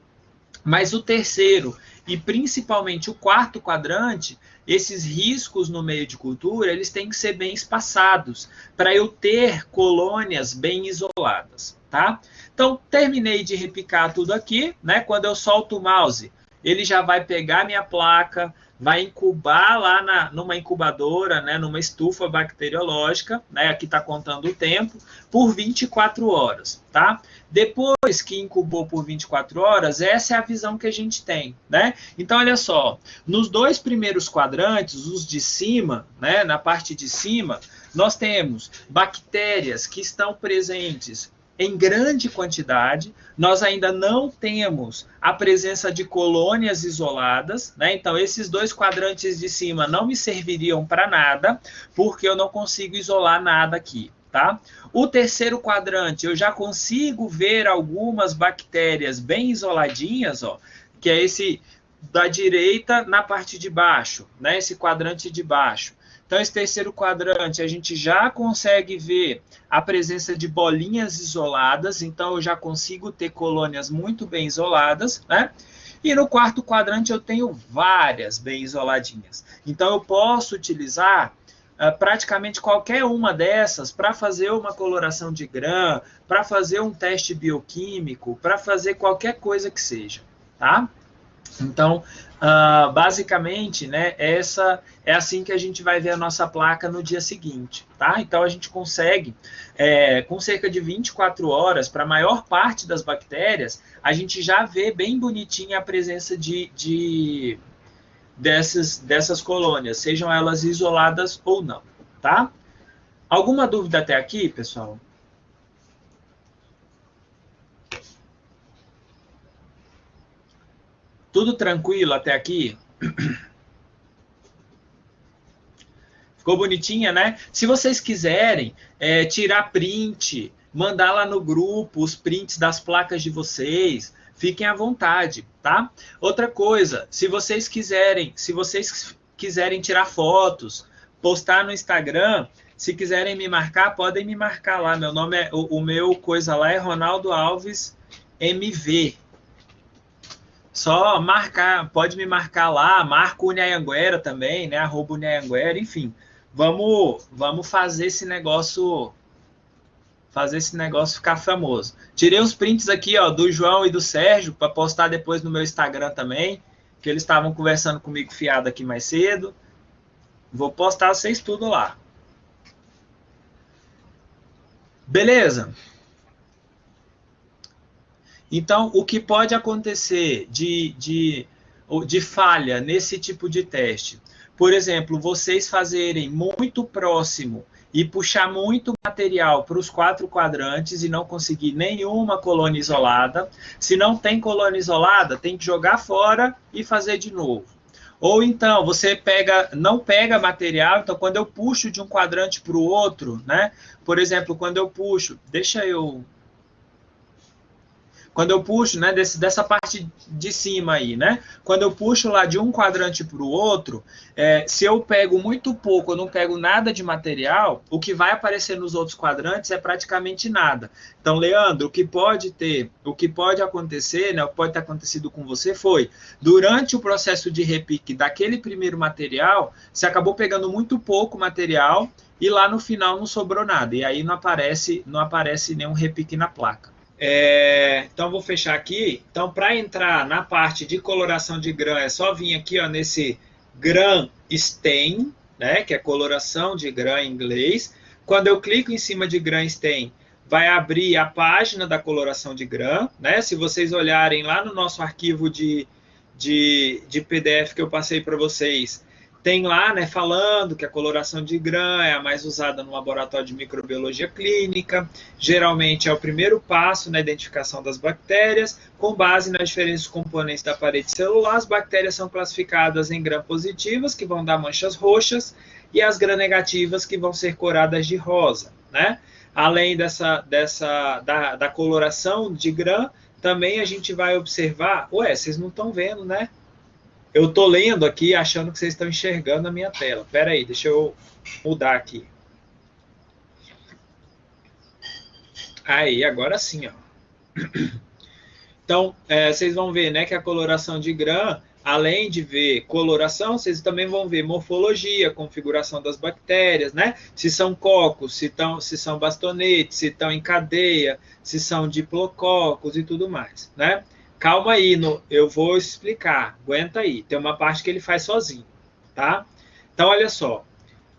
mas o terceiro e principalmente o quarto quadrante, esses riscos no meio de cultura, eles têm que ser bem espaçados, para eu ter colônias bem isoladas, tá? Então, terminei de repicar tudo aqui, né? Quando eu solto o mouse, ele já vai pegar minha placa, vai incubar lá numa incubadora, né, numa estufa bacteriológica, né, aqui está contando o tempo, por 24 horas, tá? Depois que incubou por 24 horas, essa é a visão que a gente tem, né? Então, olha só, nos 2 primeiros quadrantes, os de cima, né, na parte de cima, nós temos bactérias que estão presentes em grande quantidade, nós ainda não temos a presença de colônias isoladas, né? Então, esses 2 quadrantes de cima não me serviriam para nada, porque eu não consigo isolar nada aqui, tá? O terceiro quadrante, eu já consigo ver algumas bactérias bem isoladinhas, ó, que é esse da direita na parte de baixo, né? Esse quadrante de baixo. Então, esse terceiro quadrante, a gente já consegue ver a presença de bolinhas isoladas, então eu já consigo ter colônias muito bem isoladas, né? E no quarto quadrante eu tenho várias bem isoladinhas. Então, eu posso utilizar praticamente qualquer uma dessas para fazer uma coloração de grã, para fazer um teste bioquímico, para fazer qualquer coisa que seja, tá? Então, basicamente, né, essa é assim que a gente vai ver a nossa placa no dia seguinte, tá? Então, a gente consegue, com cerca de 24 horas, para a maior parte das bactérias, a gente já vê bem bonitinha a presença dessas colônias, sejam elas isoladas ou não, tá? Alguma dúvida até aqui, pessoal? Tudo tranquilo até aqui? Ficou bonitinha, né? Se vocês quiserem tirar print, mandar lá no grupo os prints das placas de vocês, fiquem à vontade, tá? Outra coisa, se vocês quiserem tirar fotos, postar no Instagram, se quiserem me marcar, podem me marcar lá. Meu nome o meu coisa lá é Ronaldo Alves MV. Só marcar, pode me marcar lá, marca o Unhayanguera também, né? @Unhayanguera, enfim. Vamos fazer esse negócio ficar famoso. Tirei uns prints aqui, ó, do João e do Sérgio para postar depois no meu Instagram também, que eles estavam conversando comigo fiado aqui mais cedo. Vou postar vocês tudo lá. Beleza? Então, o que pode acontecer de falha nesse tipo de teste? Por exemplo, vocês fazerem muito próximo e puxar muito material para os 4 quadrantes e não conseguir nenhuma colônia isolada. Se não tem colônia isolada, tem que jogar fora e fazer de novo. Ou então, você não pega material, então quando eu puxo de um quadrante para o outro, né? Por exemplo, quando eu puxo, quando eu puxo, né, dessa parte de cima aí, né? Quando eu puxo lá de um quadrante para o outro, se eu pego muito pouco, eu não pego nada de material, o que vai aparecer nos outros quadrantes é praticamente nada. Então, Leandro, o que pode acontecer, né, o que pode ter acontecido com você foi, durante o processo de repique daquele primeiro material, você acabou pegando muito pouco material e lá no final não sobrou nada. E aí não aparece nenhum repique na placa. Então, vou fechar aqui. Então, para entrar na parte de coloração de grã, é só vir aqui, ó, nesse Grã Stain, né, que é coloração de grã em inglês. Quando eu clico em cima de Grã Stain, vai abrir a página da coloração de grã, né? Se vocês olharem lá no nosso arquivo de PDF que eu passei para vocês, tem lá, né, falando que a coloração de grã é a mais usada no laboratório de microbiologia clínica, geralmente é o primeiro passo na identificação das bactérias, com base nas diferentes componentes da parede celular. As bactérias são classificadas em gram positivas, que vão dar manchas roxas, e as gram negativas, que vão ser coradas de rosa, né? Além da coloração de grã, também a gente vai observar... Ué, vocês não estão vendo, né? Eu estou lendo aqui, achando que vocês estão enxergando a minha tela. Espera aí, deixa eu mudar aqui. Aí, agora sim, ó. Então, vocês vão ver, né, que a coloração de grã, além de ver coloração, vocês também vão ver morfologia, configuração das bactérias, né? Se são cocos, se são bastonetes, se estão em cadeia, se são diplococos e tudo mais, né? Calma aí, eu vou explicar, aguenta aí. Tem uma parte que ele faz sozinho, tá? Então, olha só.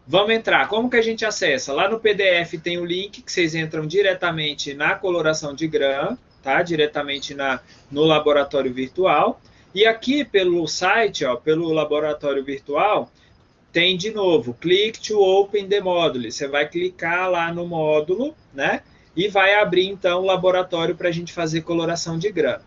Vamos entrar. Como que a gente acessa? Lá no PDF tem o link que vocês entram diretamente na coloração de grã, tá? Diretamente no laboratório virtual. E aqui pelo site, ó, pelo laboratório virtual, tem de novo, click to open the module. Você vai clicar lá no módulo, né? E vai abrir, então, o laboratório para a gente fazer coloração de grã.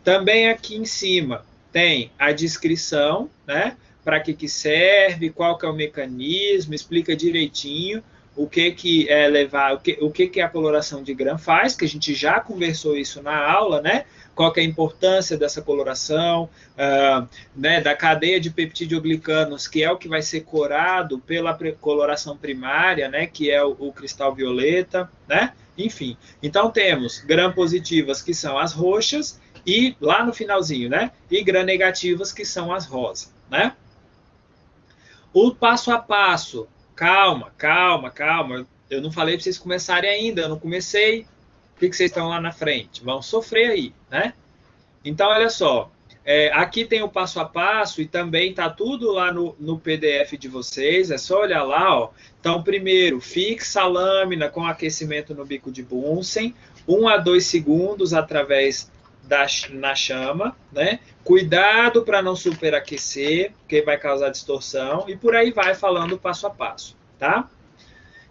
Também aqui em cima tem a descrição, né? Para que serve, qual que é o mecanismo, explica direitinho o que é levar, o que a coloração de grã faz, que a gente já conversou isso na aula, né? Qual que é a importância dessa coloração, né? Da cadeia de peptidioglicanos, que é o que vai ser corado pela coloração primária, né? Que é o cristal violeta, né? Enfim, então temos gram positivas, que são as roxas, e lá no finalzinho, né? E gram negativas, que são as rosas, né? O passo a passo calma. Eu não falei para vocês começarem ainda, eu não comecei. Por que vocês estão lá na frente? Vão sofrer aí, né? Então, olha só. Aqui tem o passo a passo e também está tudo lá no PDF de vocês. É só olhar lá, ó. Então, primeiro, fixa a lâmina com aquecimento no bico de Bunsen, 1 a 2 segundos através na chama, né? Cuidado para não superaquecer, porque vai causar distorção, e por aí vai falando passo a passo, tá?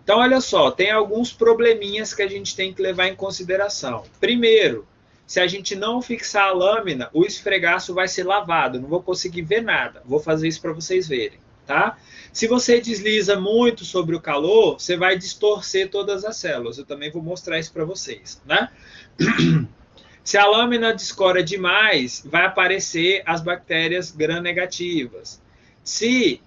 Então, olha só, tem alguns probleminhas que a gente tem que levar em consideração. Primeiro, se a gente não fixar a lâmina, o esfregaço vai ser lavado, não vou conseguir ver nada. Vou fazer isso para vocês verem, tá? Se você desliza muito sobre o calor, você vai distorcer todas as células. Eu também vou mostrar isso para vocês, né? Se a lâmina descora demais, vai aparecer as bactérias gram-negativas. Se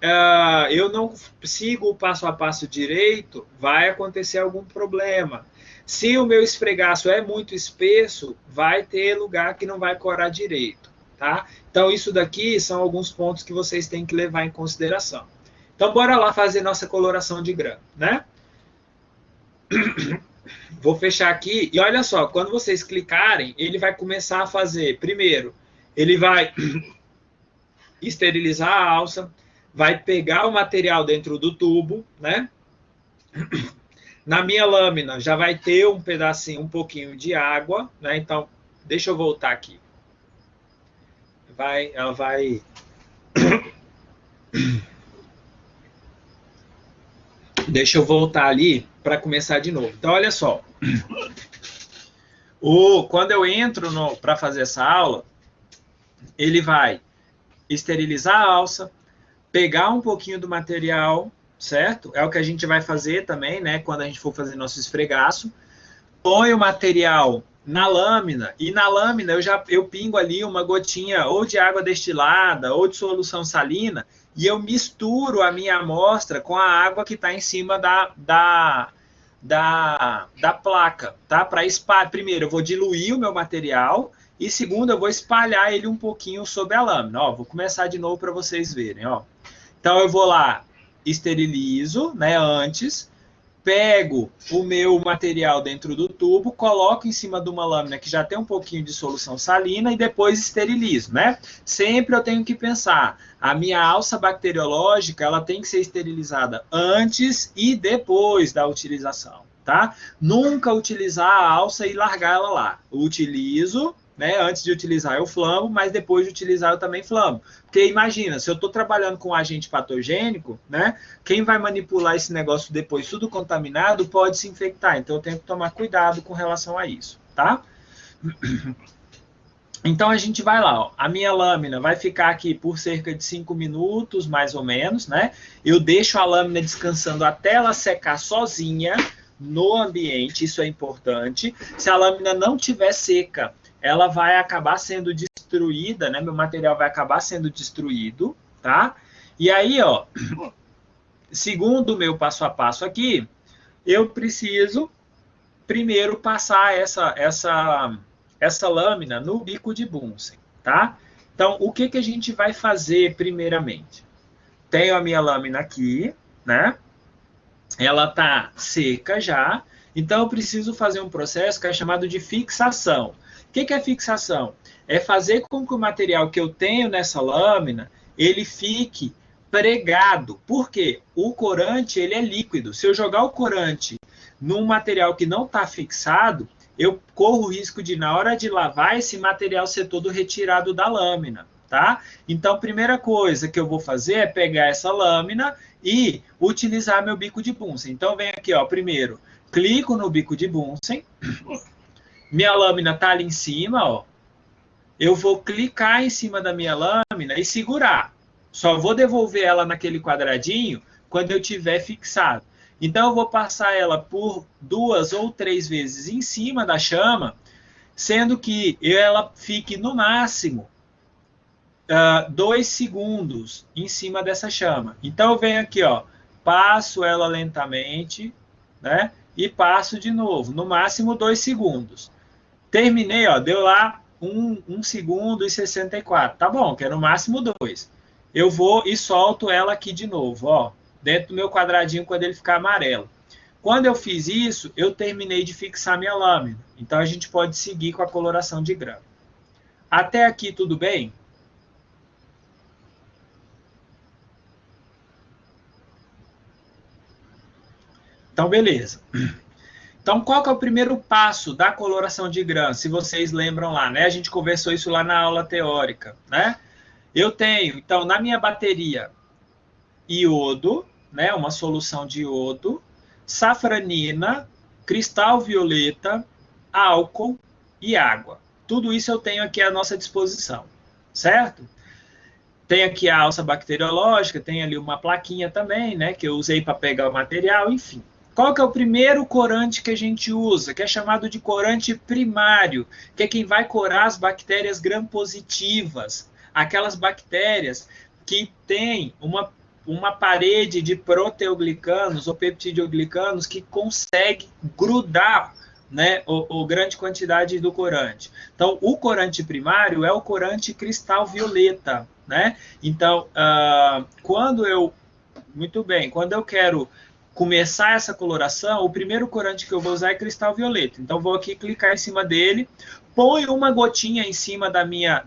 eu não sigo o passo a passo direito, vai acontecer algum problema. Se o meu esfregaço é muito espesso, vai ter lugar que não vai corar direito, tá? Então, isso daqui são alguns pontos que vocês têm que levar em consideração. Então, bora lá fazer nossa coloração de grão, né? Vou fechar aqui e olha só, quando vocês clicarem, ele vai começar a fazer, primeiro, ele vai esterilizar a alça, vai pegar o material dentro do tubo, né? Na minha lâmina já vai ter um pedacinho, um pouquinho de água, né? Então, deixa eu voltar aqui. Ela vai... Deixa eu voltar ali para começar de novo. Então, olha só. Quando eu entro para fazer essa aula, ele vai esterilizar a alça, pegar um pouquinho do material, certo? É o que a gente vai fazer também, né? Quando a gente for fazer nosso esfregaço. Põe o material na lâmina, e na lâmina eu pingo ali uma gotinha ou de água destilada ou de solução salina, e eu misturo a minha amostra com a água que está em cima da placa, tá? Para espalhar, primeiro eu vou diluir o meu material, e segundo eu vou espalhar ele um pouquinho sobre a lâmina. Ó, vou começar de novo para vocês verem, ó. Então eu vou lá, esterilizo, né, antes, pego o meu material dentro do tubo, coloco em cima de uma lâmina que já tem um pouquinho de solução salina e depois esterilizo, né? Sempre eu tenho que pensar, a minha alça bacteriológica, ela tem que ser esterilizada antes e depois da utilização, tá? Nunca utilizar a alça e largar ela lá. Eu utilizo, né? Antes de utilizar eu flamo, mas depois de utilizar eu também flamo. Porque imagina, se eu estou trabalhando com um agente patogênico, né? Quem vai manipular esse negócio depois, tudo contaminado, pode se infectar. Então eu tenho que tomar cuidado com relação a isso, tá? Então a gente vai lá, ó. A minha lâmina vai ficar aqui por cerca de 5 minutos, mais ou menos, né? Eu deixo a lâmina descansando até ela secar sozinha no ambiente, isso é importante. Se a lâmina não estiver seca, ela vai acabar sendo destruída, né? Meu material vai acabar sendo destruído, tá? E aí, ó, segundo o meu passo a passo aqui, eu preciso primeiro passar essa lâmina no bico de Bunsen, tá? Então, o que a gente vai fazer primeiramente? Tenho a minha lâmina aqui, né? Ela tá seca já, então eu preciso fazer um processo que é chamado de fixação. O que é fixação? É fazer com que o material que eu tenho nessa lâmina, ele fique pregado. Por quê? O corante, ele é líquido. Se eu jogar o corante num material que não está fixado, eu corro o risco de, na hora de lavar, esse material ser todo retirado da lâmina, tá? Então, primeira coisa que eu vou fazer é pegar essa lâmina e utilizar meu bico de Bunsen. Então, vem aqui, ó, primeiro, clico no bico de Bunsen, minha lâmina está ali em cima, ó. Eu vou clicar em cima da minha lâmina e segurar. Só vou devolver ela naquele quadradinho quando eu tiver fixado. Então, eu vou passar ela por 2 ou 3 vezes em cima da chama, sendo que ela fique no máximo 2 segundos em cima dessa chama. Então, eu venho aqui, ó, passo ela lentamente, né? E passo de novo, no máximo 2 segundos. Terminei, ó, deu lá 1 segundo e 64. Tá bom, que é no máximo 2. Eu vou e solto ela aqui de novo, ó. dentro do meu quadradinho quando ele ficar amarelo. Quando eu fiz isso, eu terminei de fixar minha lâmina. Então, a gente pode seguir com a coloração de grão. Até aqui, tudo bem? Então, beleza. Então, qual que é o primeiro passo da coloração de grão? Se vocês lembram lá, né? A gente conversou isso lá na aula teórica, né? Eu tenho, então, na minha bateria, iodo, né? Uma solução de iodo, safranina, cristal violeta, álcool e água. Tudo isso eu tenho aqui à nossa disposição, certo? Tem aqui a alça bacteriológica, tem ali uma plaquinha também, né? Que eu usei para pegar o material, enfim. Qual que é o primeiro corante que a gente usa? Que é chamado de corante primário, que é quem vai corar as bactérias gram-positivas, aquelas bactérias que têm uma parede de proteoglicanos ou peptidoglicanos que consegue grudar, né, a grande quantidade do corante. Então, o corante primário é o corante cristal violeta, né? Então, quando eu quero começar essa coloração, o primeiro corante que eu vou usar é cristal violeta. Então, vou aqui clicar em cima dele, ponho uma gotinha em cima da minha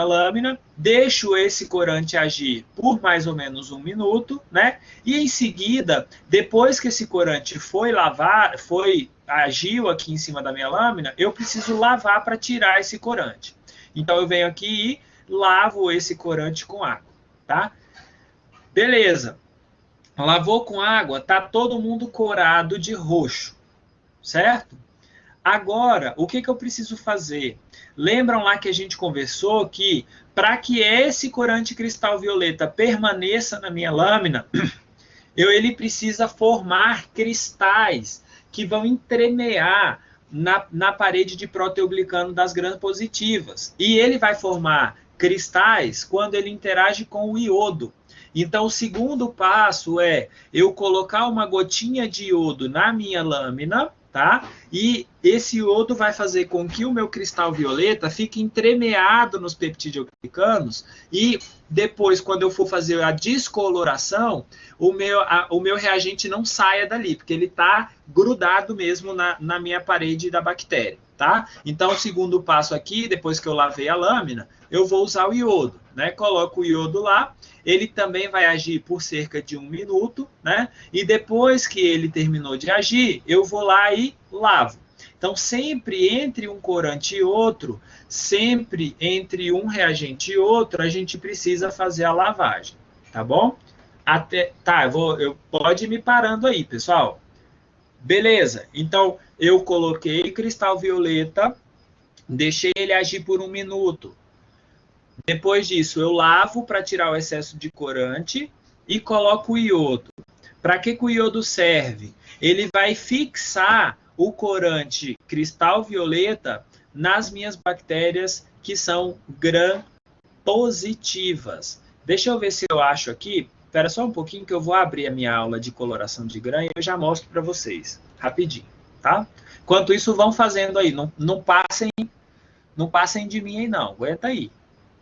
lâmina, deixo esse corante agir por mais ou menos 1 minuto, né? E em seguida, depois que esse corante agiu aqui em cima da minha lâmina, eu preciso lavar para tirar esse corante. Então, eu venho aqui e lavo esse corante com água, tá? Beleza. Lavou com água, tá todo mundo corado de roxo, certo? Agora, o que eu preciso fazer? Lembram lá que a gente conversou que para que esse corante cristal violeta permaneça na minha lâmina, ele precisa formar cristais que vão entremear na parede de proteoglicano das gram-positivas. E ele vai formar cristais quando ele interage com o iodo. Então, o segundo passo é eu colocar uma gotinha de iodo na minha lâmina, tá? E esse iodo vai fazer com que o meu cristal violeta fique entremeado nos peptidoglicanos e depois, quando eu for fazer a descoloração, o meu reagente não saia dali, porque ele está grudado mesmo na minha parede da bactéria, tá? Então, o segundo passo aqui, depois que eu lavei a lâmina, eu vou usar o iodo, né? Coloco o iodo lá, ele também vai agir por cerca de 1 minuto, né? E depois que ele terminou de agir, eu vou lá e lavo. Então, sempre entre um corante e outro, sempre entre um reagente e outro, a gente precisa fazer a lavagem, tá bom? Pode ir me parando aí, pessoal. Beleza, então eu coloquei cristal violeta, deixei ele agir por 1 minuto. Depois disso, eu lavo para tirar o excesso de corante e coloco o iodo. Para que o iodo serve? Ele vai fixar o corante cristal violeta nas minhas bactérias que são gram-positivas. Deixa eu ver se eu acho aqui. Espera só um pouquinho que eu vou abrir a minha aula de coloração de grã e eu já mostro para vocês, rapidinho, tá? Enquanto isso, vão fazendo aí. Não passem de mim aí, não. Aguenta aí.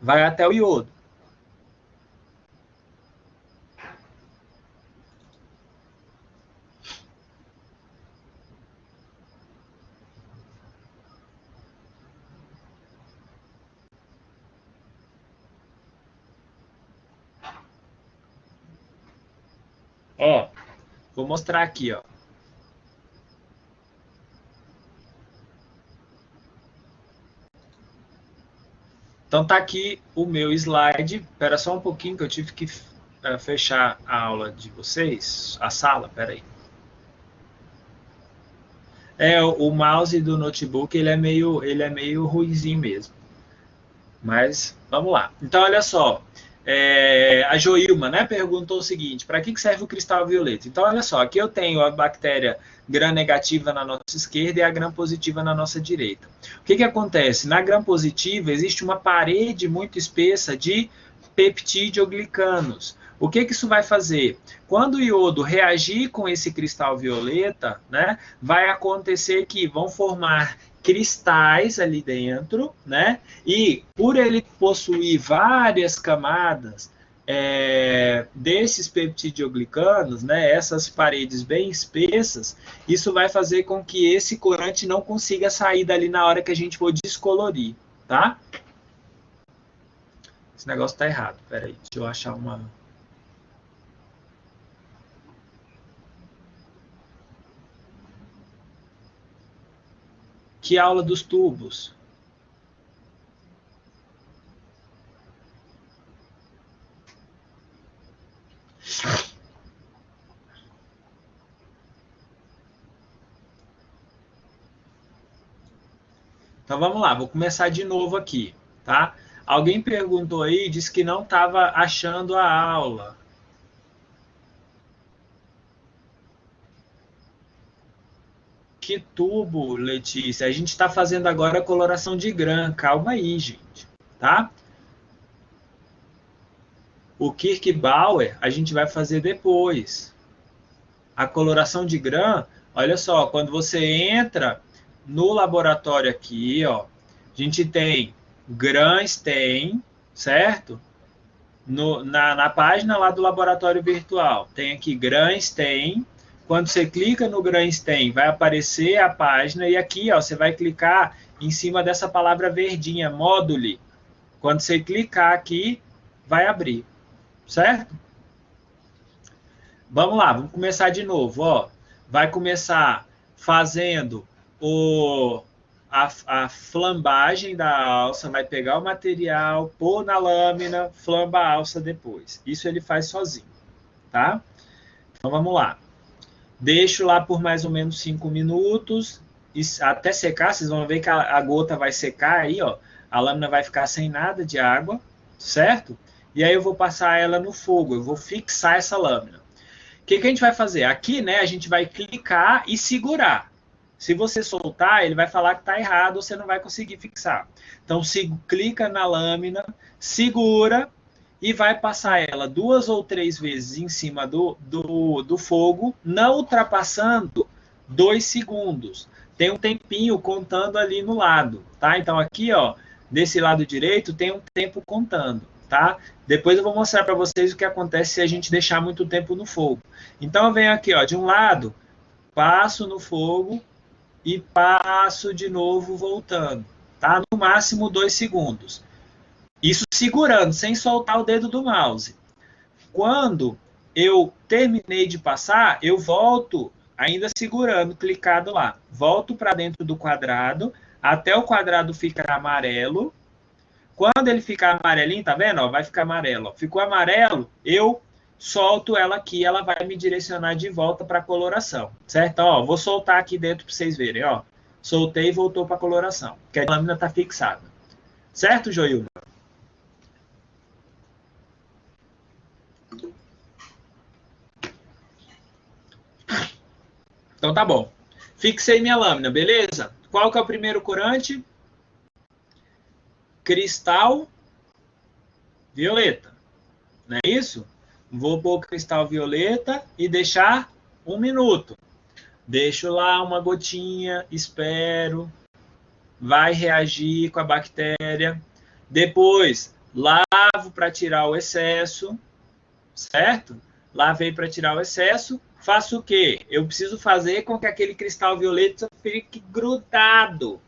Vai até o iodo. Ó, vou mostrar aqui, ó. Então tá aqui o meu slide. Espera só um pouquinho que eu tive que fechar a aula de vocês, a sala, espera aí. O mouse do notebook, ele é meio ruinzinho mesmo. Mas vamos lá. Então olha só, a Joilma, né, perguntou o seguinte: para que serve o cristal violeta? Então olha só, aqui eu tenho a bactéria gram-negativa na nossa esquerda e a gram-positiva na nossa direita. O que acontece? Na gram-positiva existe uma parede muito espessa de peptidoglicanos. O que isso vai fazer? Quando o iodo reagir com esse cristal violeta, né, vai acontecer que vão formar cristais ali dentro, né? E por ele possuir várias camadas desses peptidoglicanos, né, essas paredes bem espessas, isso vai fazer com que esse corante não consiga sair dali na hora que a gente for descolorir, tá? Esse negócio tá errado, peraí, deixa eu achar uma... Que aula dos tubos? Então vamos lá, vou começar de novo aqui, tá? Alguém perguntou aí, disse que não estava achando a aula. Que tubo, Letícia? A gente está fazendo agora a coloração de grã. Calma aí, gente, tá? O Kirschbauer a gente vai fazer depois. A coloração de grã, olha só, quando você entra no laboratório aqui, ó, a gente tem Grãstem, certo? Na página lá do laboratório virtual, tem aqui Grãstem. Quando você clica no Grãstem, vai aparecer a página e aqui, ó, você vai clicar em cima dessa palavra verdinha, Módule. Quando você clicar aqui, vai abrir, certo? Vamos lá, vamos começar de novo, ó. Vai começar fazendo a flambagem da alça, vai pegar o material, pôr na lâmina, flamba a alça depois. Isso ele faz sozinho, tá? Então vamos lá. Deixo lá por mais ou menos 5 minutos, até secar, vocês vão ver que a gota vai secar aí, ó. A lâmina vai ficar sem nada de água, certo? E aí eu vou passar ela no fogo, eu vou fixar essa lâmina. O que a gente vai fazer? Aqui, né, a gente vai clicar e segurar. Se você soltar, ele vai falar que está errado, você não vai conseguir fixar. Então, clica na lâmina, segura e vai passar ela 2 ou 3 vezes em cima do fogo, não ultrapassando 2 segundos. Tem um tempinho contando ali no lado, tá? Então, aqui, ó, desse lado direito, tem um tempo contando, tá? Depois eu vou mostrar para vocês o que acontece se a gente deixar muito tempo no fogo. Então, eu venho aqui, ó, de um lado, passo no fogo e passo de novo voltando, tá? No máximo 2 segundos. Isso segurando, sem soltar o dedo do mouse. Quando eu terminei de passar, eu volto, ainda segurando, clicado lá. Volto para dentro do quadrado, até o quadrado ficar amarelo. Quando ele ficar amarelinho, tá vendo? Ó, vai ficar amarelo. Ó. Ficou amarelo, eu solto ela aqui, ela vai me direcionar de volta para a coloração, certo? Ó, vou soltar aqui dentro para vocês verem, ó. Soltei e voltou para a coloração, porque a lâmina está fixada. Certo, Joilma? Então tá bom. Fixei minha lâmina, beleza? Qual que é o primeiro corante? Cristal violeta. Não é isso? Vou pôr cristal violeta e deixar 1 minuto. Deixo lá uma gotinha, espero. Vai reagir com a bactéria. Depois, lavo para tirar o excesso, certo? Lavei para tirar o excesso. Faço o quê? Eu preciso fazer com que aquele cristal violeta fique grudado.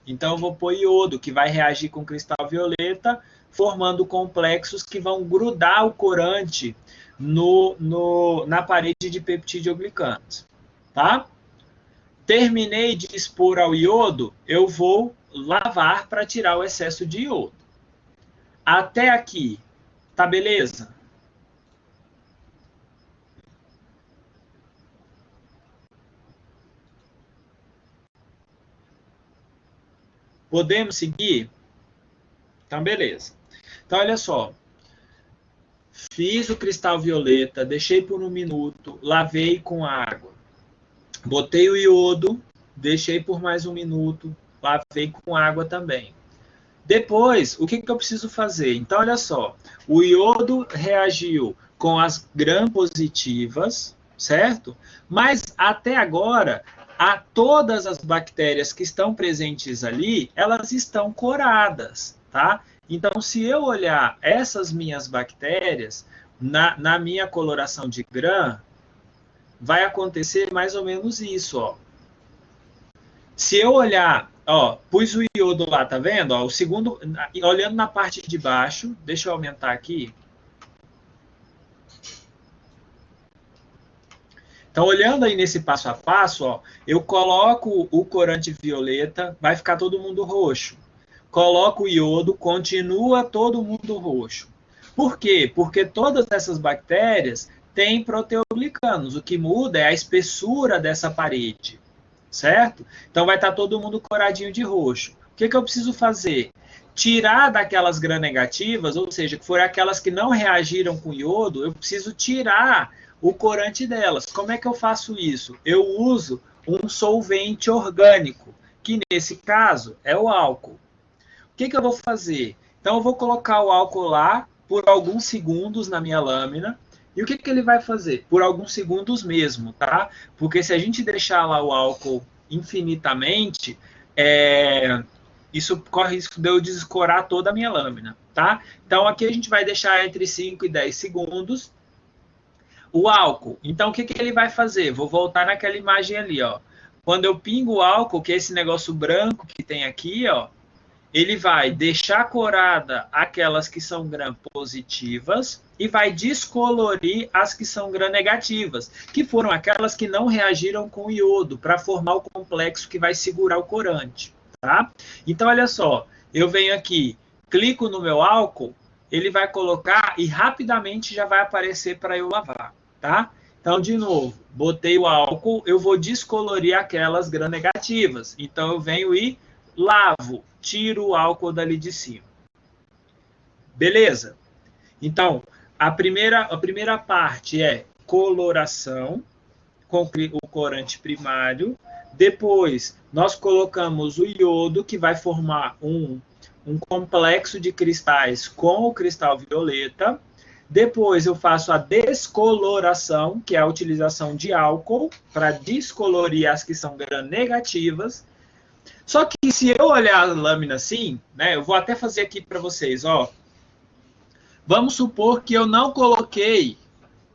Então, eu vou pôr iodo, que vai reagir com cristal violeta, formando complexos que vão grudar o corante na parede de peptidoglicanos. Tá? Terminei de expor ao iodo, eu vou lavar para tirar o excesso de iodo. Até aqui, tá beleza? Podemos seguir? Então, beleza. Então, olha só. Fiz o cristal violeta, deixei por 1 minuto, lavei com água. Botei o iodo, deixei por mais 1 minuto, lavei com água também. Depois, o que eu preciso fazer? Então, olha só. O iodo reagiu com as gram-positivas, certo? Mas, até agora, todas as bactérias que estão presentes ali, elas estão coradas, tá? Então, se eu olhar essas minhas bactérias na minha coloração de GRAM, vai acontecer mais ou menos isso, ó. Se eu olhar, ó, pus o iodo lá, tá vendo? Ó, o segundo, olhando na parte de baixo, deixa eu aumentar aqui. Então, olhando aí nesse passo a passo, ó, eu coloco o corante violeta, vai ficar todo mundo roxo. Coloco o iodo, continua todo mundo roxo. Por quê? Porque todas essas bactérias têm proteoglicanos. O que muda é a espessura dessa parede, certo? Então vai estar todo mundo coradinho de roxo. O que eu preciso fazer? Tirar daquelas gram-negativas, ou seja, que foram aquelas que não reagiram com iodo, eu preciso tirar o corante delas. Como é que eu faço isso? Eu uso um solvente orgânico, que nesse caso é o álcool. O que eu vou fazer? Então, eu vou colocar o álcool lá por alguns segundos na minha lâmina. E o que ele vai fazer? Por alguns segundos mesmo, tá? Porque se a gente deixar lá o álcool infinitamente, isso corre risco de eu desescorar toda a minha lâmina, tá? Então, aqui a gente vai deixar entre 5 e 10 segundos. O álcool, então o que ele vai fazer? Vou voltar naquela imagem ali, ó. Quando eu pingo o álcool, que é esse negócio branco que tem aqui, ó, ele vai deixar corada aquelas que são gram-positivas e vai descolorir as que são gram-negativas, que foram aquelas que não reagiram com o iodo para formar o complexo que vai segurar o corante, tá? Então, olha só, eu venho aqui, clico no meu álcool, ele vai colocar e rapidamente já vai aparecer para eu lavar, tá? Então, de novo, botei o álcool, eu vou descolorir aquelas gram-negativas. Então, eu venho e lavo, tiro o álcool dali de cima. Beleza? Então, a primeira parte é coloração com o corante primário. Depois, nós colocamos o iodo, que vai formar um complexo de cristais com o cristal violeta. Depois, eu faço a descoloração, que é a utilização de álcool para descolorir as que são gram-negativas. Só que se eu olhar a lâmina assim, né, eu vou até fazer aqui para vocês, ó. Vamos supor que eu não coloquei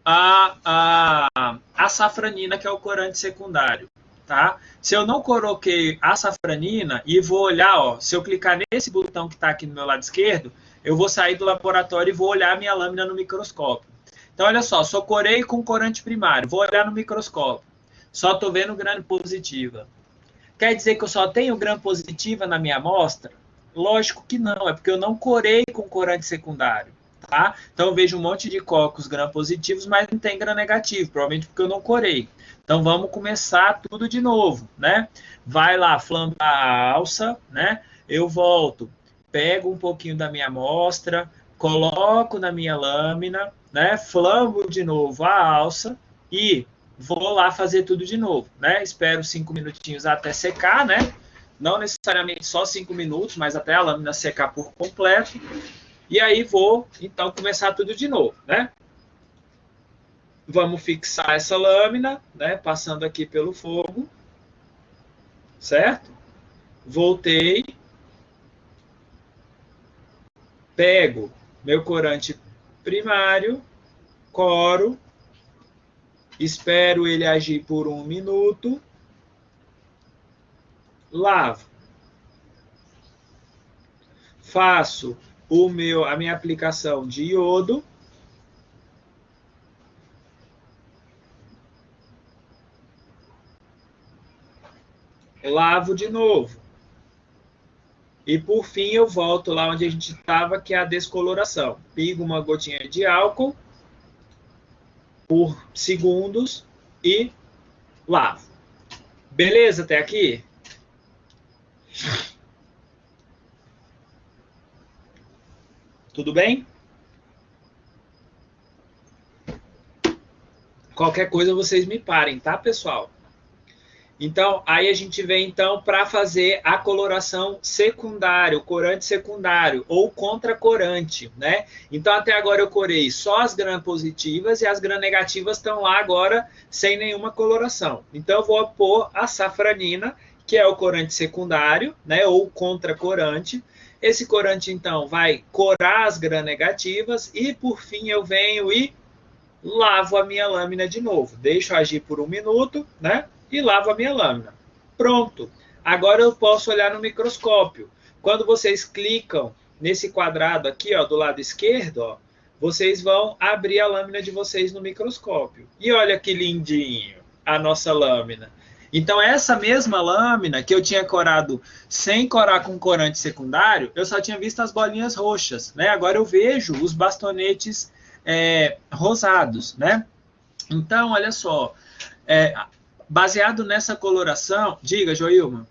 a safranina, que é o corante secundário, tá? Se eu não coloquei a safranina e vou olhar, ó, se eu clicar nesse botão que está aqui no meu lado esquerdo, eu vou sair do laboratório e vou olhar a minha lâmina no microscópio. Então, olha só, só corei com corante primário, vou olhar no microscópio, só estou vendo gram-positiva. Quer dizer que eu só tenho gram-positiva na minha amostra? Lógico que não, é porque eu não corei com corante secundário, tá? Então eu vejo um monte de cocos gram-positivos, mas não tem gram-negativo, provavelmente porque eu não corei. Então vamos começar tudo de novo, né? Vai lá, flambar a alça, né? Eu volto, pego um pouquinho da minha amostra, coloco na minha lâmina, né? Flambo de novo a alça e vou lá fazer tudo de novo, né? Espero 5 minutinhos até secar, né? Não necessariamente só 5 minutos, mas até a lâmina secar por completo. E aí vou, então, começar tudo de novo, né? Vamos fixar essa lâmina, né? Passando aqui pelo fogo, certo? Voltei. Pego meu corante primário, coro, espero ele agir por 1 minuto, lavo. Faço a minha aplicação de iodo. Lavo de novo. E por fim eu volto lá onde a gente estava, que é a descoloração. Pingo uma gotinha de álcool por segundos e lavo. Beleza até aqui? Tudo bem? Qualquer coisa vocês me parem, tá, pessoal? Então, aí a gente vem, então, para fazer a coloração secundária, o corante secundário, ou contracorante, né? Então, até agora eu corei só as gram-positivas e as gram-negativas estão lá agora sem nenhuma coloração. Então, eu vou pôr a safranina, que é o corante secundário, né? Ou contracorante. Esse corante, então, vai corar as gram-negativas e, por fim, eu venho e lavo a minha lâmina de novo. Deixo agir por 1 minuto, né? E lavo a minha lâmina. Pronto. Agora eu posso olhar no microscópio. Quando vocês clicam nesse quadrado aqui, ó, do lado esquerdo, ó, vocês vão abrir a lâmina de vocês no microscópio. E olha que lindinho a nossa lâmina. Então, essa mesma lâmina que eu tinha corado sem corar com corante secundário, eu só tinha visto as bolinhas roxas, né? Agora eu vejo os bastonetes rosados, né? Então, olha só, baseado nessa coloração... Diga, Joilma.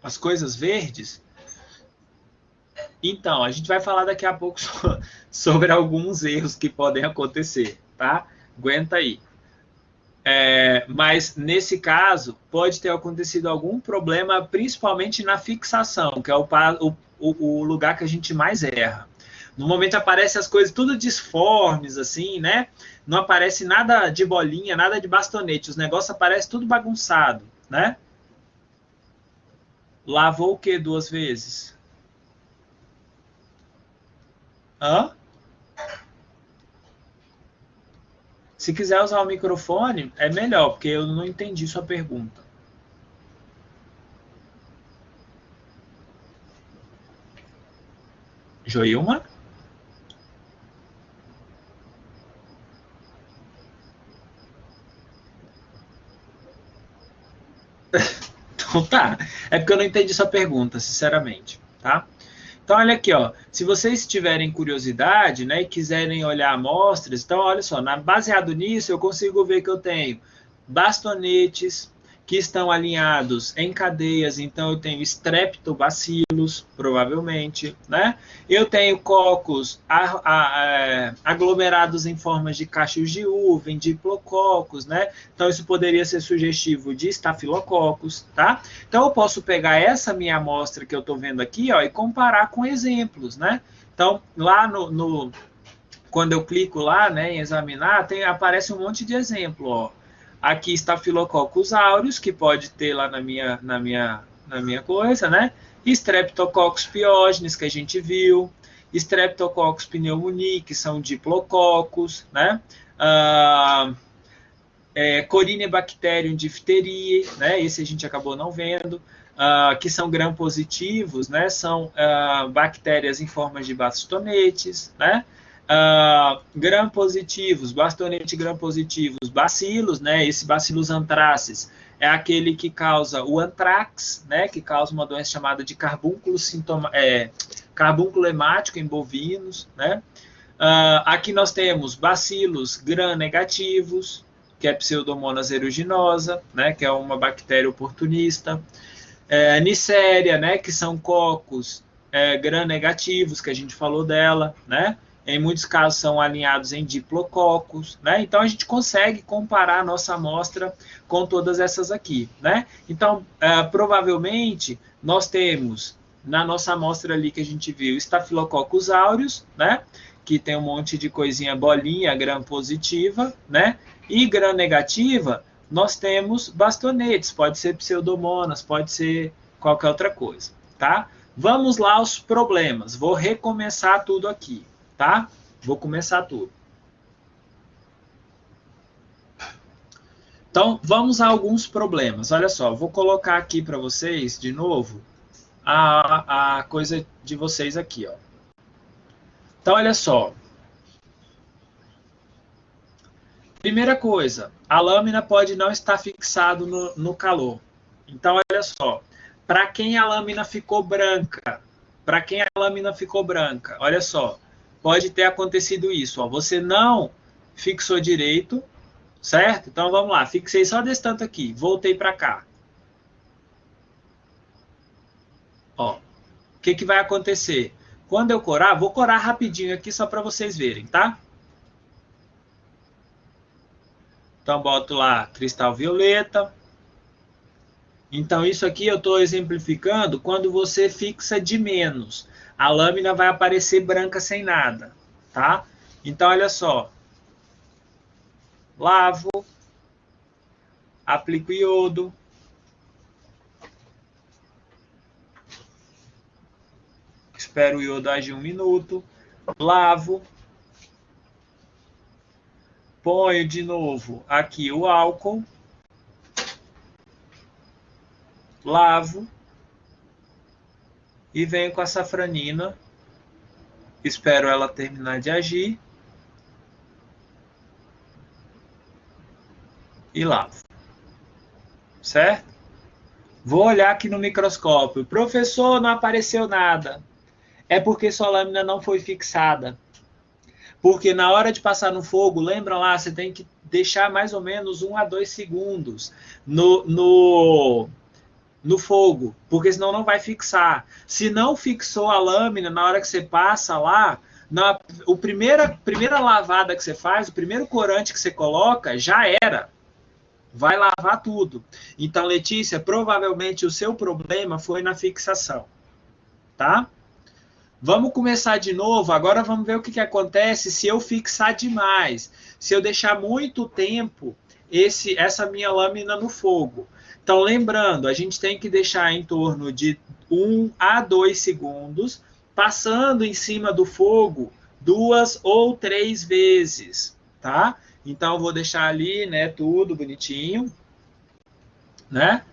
As coisas verdes... Então, a gente vai falar daqui a pouco sobre alguns erros que podem acontecer, tá? Aguenta aí. Mas, nesse caso, pode ter acontecido algum problema, principalmente na fixação, que é o lugar que a gente mais erra. No momento aparecem as coisas tudo disformes, assim, né? Não aparece nada de bolinha, nada de bastonete. Os negócios aparecem tudo bagunçado, né? Lavou o quê 2 vezes? Hã? Se quiser usar o microfone, é melhor, porque eu não entendi sua pergunta. Joilma? Então tá. É porque eu não entendi sua pergunta, sinceramente, tá? Então, olha aqui, ó. Se vocês tiverem curiosidade, né, e quiserem olhar amostras, então, olha só, baseado nisso, eu consigo ver que eu tenho bastonetes que estão alinhados em cadeias, então eu tenho streptobacillus, provavelmente, né? Eu tenho cocos aglomerados em formas de cachos de uva, em diplococos, né? Então isso poderia ser sugestivo de estafilococcus, tá? Então eu posso pegar essa minha amostra que eu estou vendo aqui, ó, e comparar com exemplos, né? Então lá quando eu clico lá, né, em examinar, aparece um monte de exemplo, ó. Aqui está Staphylococcus aureus, que pode ter lá na minha coisa, né? Streptococcus pyogenes, que a gente viu. Streptococcus pneumoniae, que são diplococos, né? Corynebacterium diphtheriae, né? Esse a gente acabou não vendo. Que são gram-positivos, né? São bactérias em forma de bastonetes, né? Gram-positivos, bastonete gram-positivos, bacilos, né? Esse Bacillus anthracis é aquele que causa o antrax, né? Que causa uma doença chamada de carbúnculo hemático em bovinos, né? Aqui nós temos bacilos gram-negativos, que é Pseudomonas aeruginosa, né? Que é uma bactéria oportunista. Neisseria, né? Que são cocos gram-negativos, que a gente falou dela, né? Em muitos casos são alinhados em diplococos, né? Então a gente consegue comparar a nossa amostra com todas essas aqui, né? Então, provavelmente, nós temos na nossa amostra ali que a gente viu Staphylococcus aureus, né? Que tem um monte de coisinha bolinha, gram-positiva, né? E gram-negativa, nós temos bastonetes, pode ser pseudomonas, pode ser qualquer outra coisa, tá? Vamos lá aos problemas, vou recomeçar tudo aqui. Tá? Vou começar tudo. Então, vamos a alguns problemas. Olha só, vou colocar aqui para vocês, de novo, a coisa de vocês aqui, ó. Então, olha só. Primeira coisa, a lâmina pode não estar fixada no calor. Então, olha só. Para quem a lâmina ficou branca? Para quem a lâmina ficou branca? Olha só. Pode ter acontecido isso, ó. Você não fixou direito, certo? Então vamos lá, fixei só desse tanto aqui, voltei para cá. Ó, o que vai acontecer? Quando eu corar, vou corar rapidinho aqui só para vocês verem, tá? Então boto lá cristal violeta. Então isso aqui eu estou exemplificando quando você fixa de menos. A lâmina vai aparecer branca sem nada, tá? Então, olha só, lavo, aplico iodo, espero o iodo agir 1 minuto, lavo, ponho de novo aqui o álcool, lavo e venho com a safranina, espero ela terminar de agir e lavo, certo? Vou olhar aqui no microscópio, professor, não apareceu nada, é porque sua lâmina não foi fixada. Porque na hora de passar no fogo, lembra lá, você tem que deixar mais ou menos 1 a 2 segundos no fogo, porque senão não vai fixar. Se não fixou a lâmina, na hora que você passa lá, primeira lavada que você faz, o primeiro corante que você coloca, já era. Vai lavar tudo. Então, Letícia, provavelmente o seu problema foi na fixação. Tá? Vamos começar de novo, agora vamos ver o que acontece se eu fixar demais, se eu deixar muito tempo essa minha lâmina no fogo. Então, lembrando, a gente tem que deixar em torno de 1 a 2 segundos, passando em cima do fogo 2 ou 3 vezes, tá? Então, eu vou deixar ali, né, tudo bonitinho, né?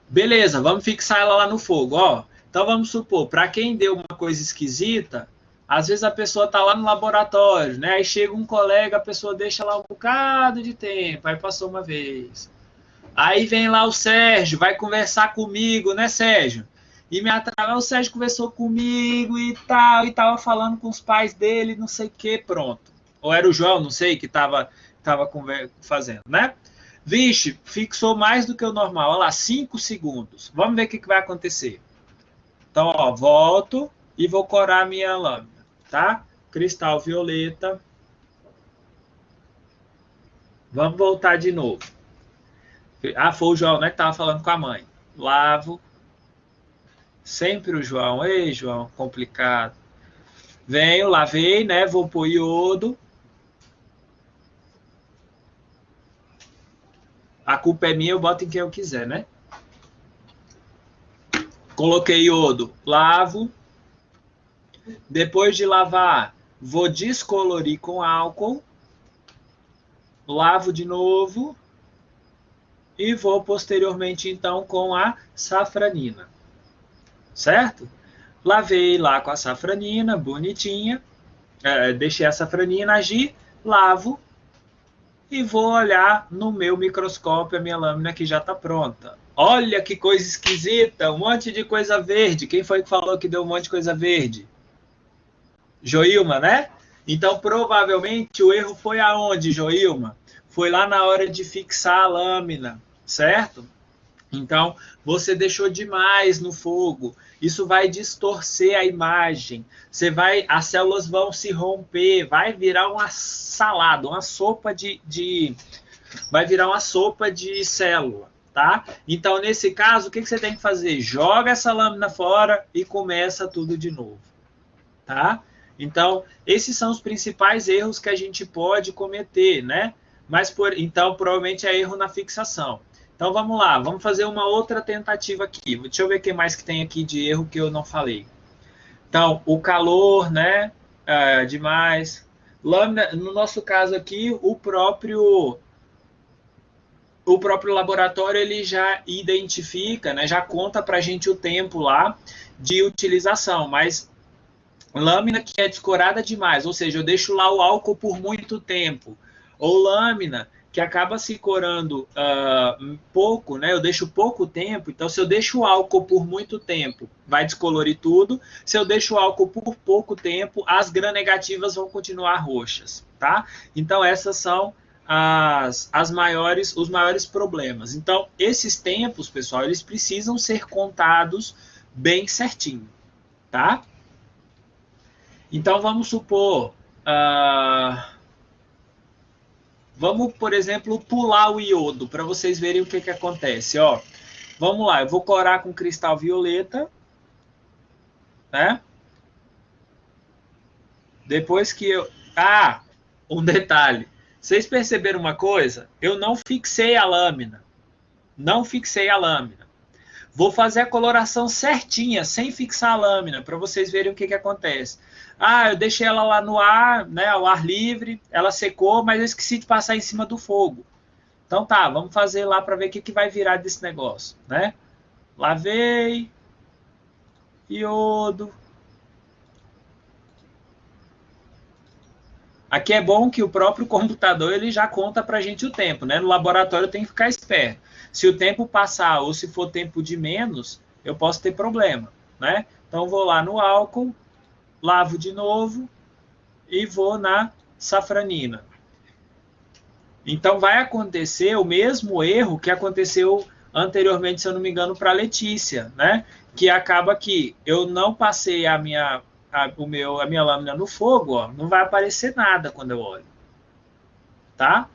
Beleza, vamos fixar ela lá no fogo, ó. Então, vamos supor, para quem deu uma coisa esquisita, às vezes a pessoa está lá no laboratório, né? Aí chega um colega, a pessoa deixa lá um bocado de tempo, aí passou uma vez. Aí vem lá o Sérgio, vai conversar comigo, né, Sérgio? E me atrasa, o Sérgio conversou comigo e tal, e tava falando com os pais dele, não sei o que, pronto. Ou era o João, não sei, que tava fazendo, né? Vixe, fixou mais do que o normal, olha lá, 5 segundos. Vamos ver o que vai acontecer. Então, ó, volto e vou corar a minha lâmina, tá? Cristal violeta. Vamos voltar de novo. Ah, foi o João, né, que tava falando com a mãe. Lavo. Sempre o João. Ei, João, complicado. Venho, lavei, né, vou pôr iodo. A culpa é minha, eu boto em quem eu quiser, né? Coloquei iodo, lavo. Depois de lavar, vou descolorir com álcool. Lavo de novo. E vou posteriormente, então, com a safranina. Certo? Lavei lá com a safranina, bonitinha. Deixei a safranina agir. Lavo. E vou olhar no meu microscópio a minha lâmina que já está pronta. Olha que coisa esquisita, um monte de coisa verde. Quem foi que falou que deu um monte de coisa verde? Joilma, né? Então, provavelmente, o erro foi aonde, Joilma? Foi lá na hora de fixar a lâmina, certo? Então, você deixou demais no fogo. Isso vai distorcer a imagem. As células vão se romper, vai virar uma salada, uma sopa vai virar uma sopa de célula, tá? Então, nesse caso, o que você tem que fazer? Joga essa lâmina fora e começa tudo de novo, tá? Então, esses são os principais erros que a gente pode cometer, né? Então, provavelmente é erro na fixação. Então, vamos lá. Vamos fazer uma outra tentativa aqui. Deixa eu ver o que mais que tem aqui de erro que eu não falei. Então, o calor, né? Demais. Lâmina, no nosso caso aqui, o próprio laboratório ele já identifica, né? Já conta para a gente o tempo lá de utilização. Mas lâmina que é descorada demais, ou seja, eu deixo lá o álcool por muito tempo. Ou lâmina que acaba se corando pouco, né? Eu deixo pouco tempo, então se eu deixo o álcool por muito tempo, vai descolorir tudo. Se eu deixo o álcool por pouco tempo, as gram-negativas vão continuar roxas, tá? Então essas são os maiores problemas. Então esses tempos, pessoal, eles precisam ser contados bem certinho, tá? Então vamos supor... Vamos, por exemplo, pular o iodo, para vocês verem o que acontece. Ó, vamos lá, eu vou corar com cristal violeta. Né? Depois que eu... um detalhe. Vocês perceberam uma coisa? Eu não fixei a lâmina. Não fixei a lâmina. Vou fazer a coloração certinha, sem fixar a lâmina, para vocês verem o que acontece. Ah, eu deixei ela lá no ar, né, ao ar livre, ela secou, mas eu esqueci de passar em cima do fogo. Então tá, vamos fazer lá para ver o que vai virar desse negócio, né? Lavei, iodo. Aqui é bom que o próprio computador ele já conta para a gente o tempo, né? No laboratório tem que ficar esperto. Se o tempo passar ou se for tempo de menos, eu posso ter problema, né? Então vou lá no álcool, lavo de novo e vou na safranina. Então vai acontecer o mesmo erro que aconteceu anteriormente, se eu não me engano, para a Letícia, né? Que acaba que eu não passei a minha lâmina no fogo, ó, não vai aparecer nada quando eu olho, tá?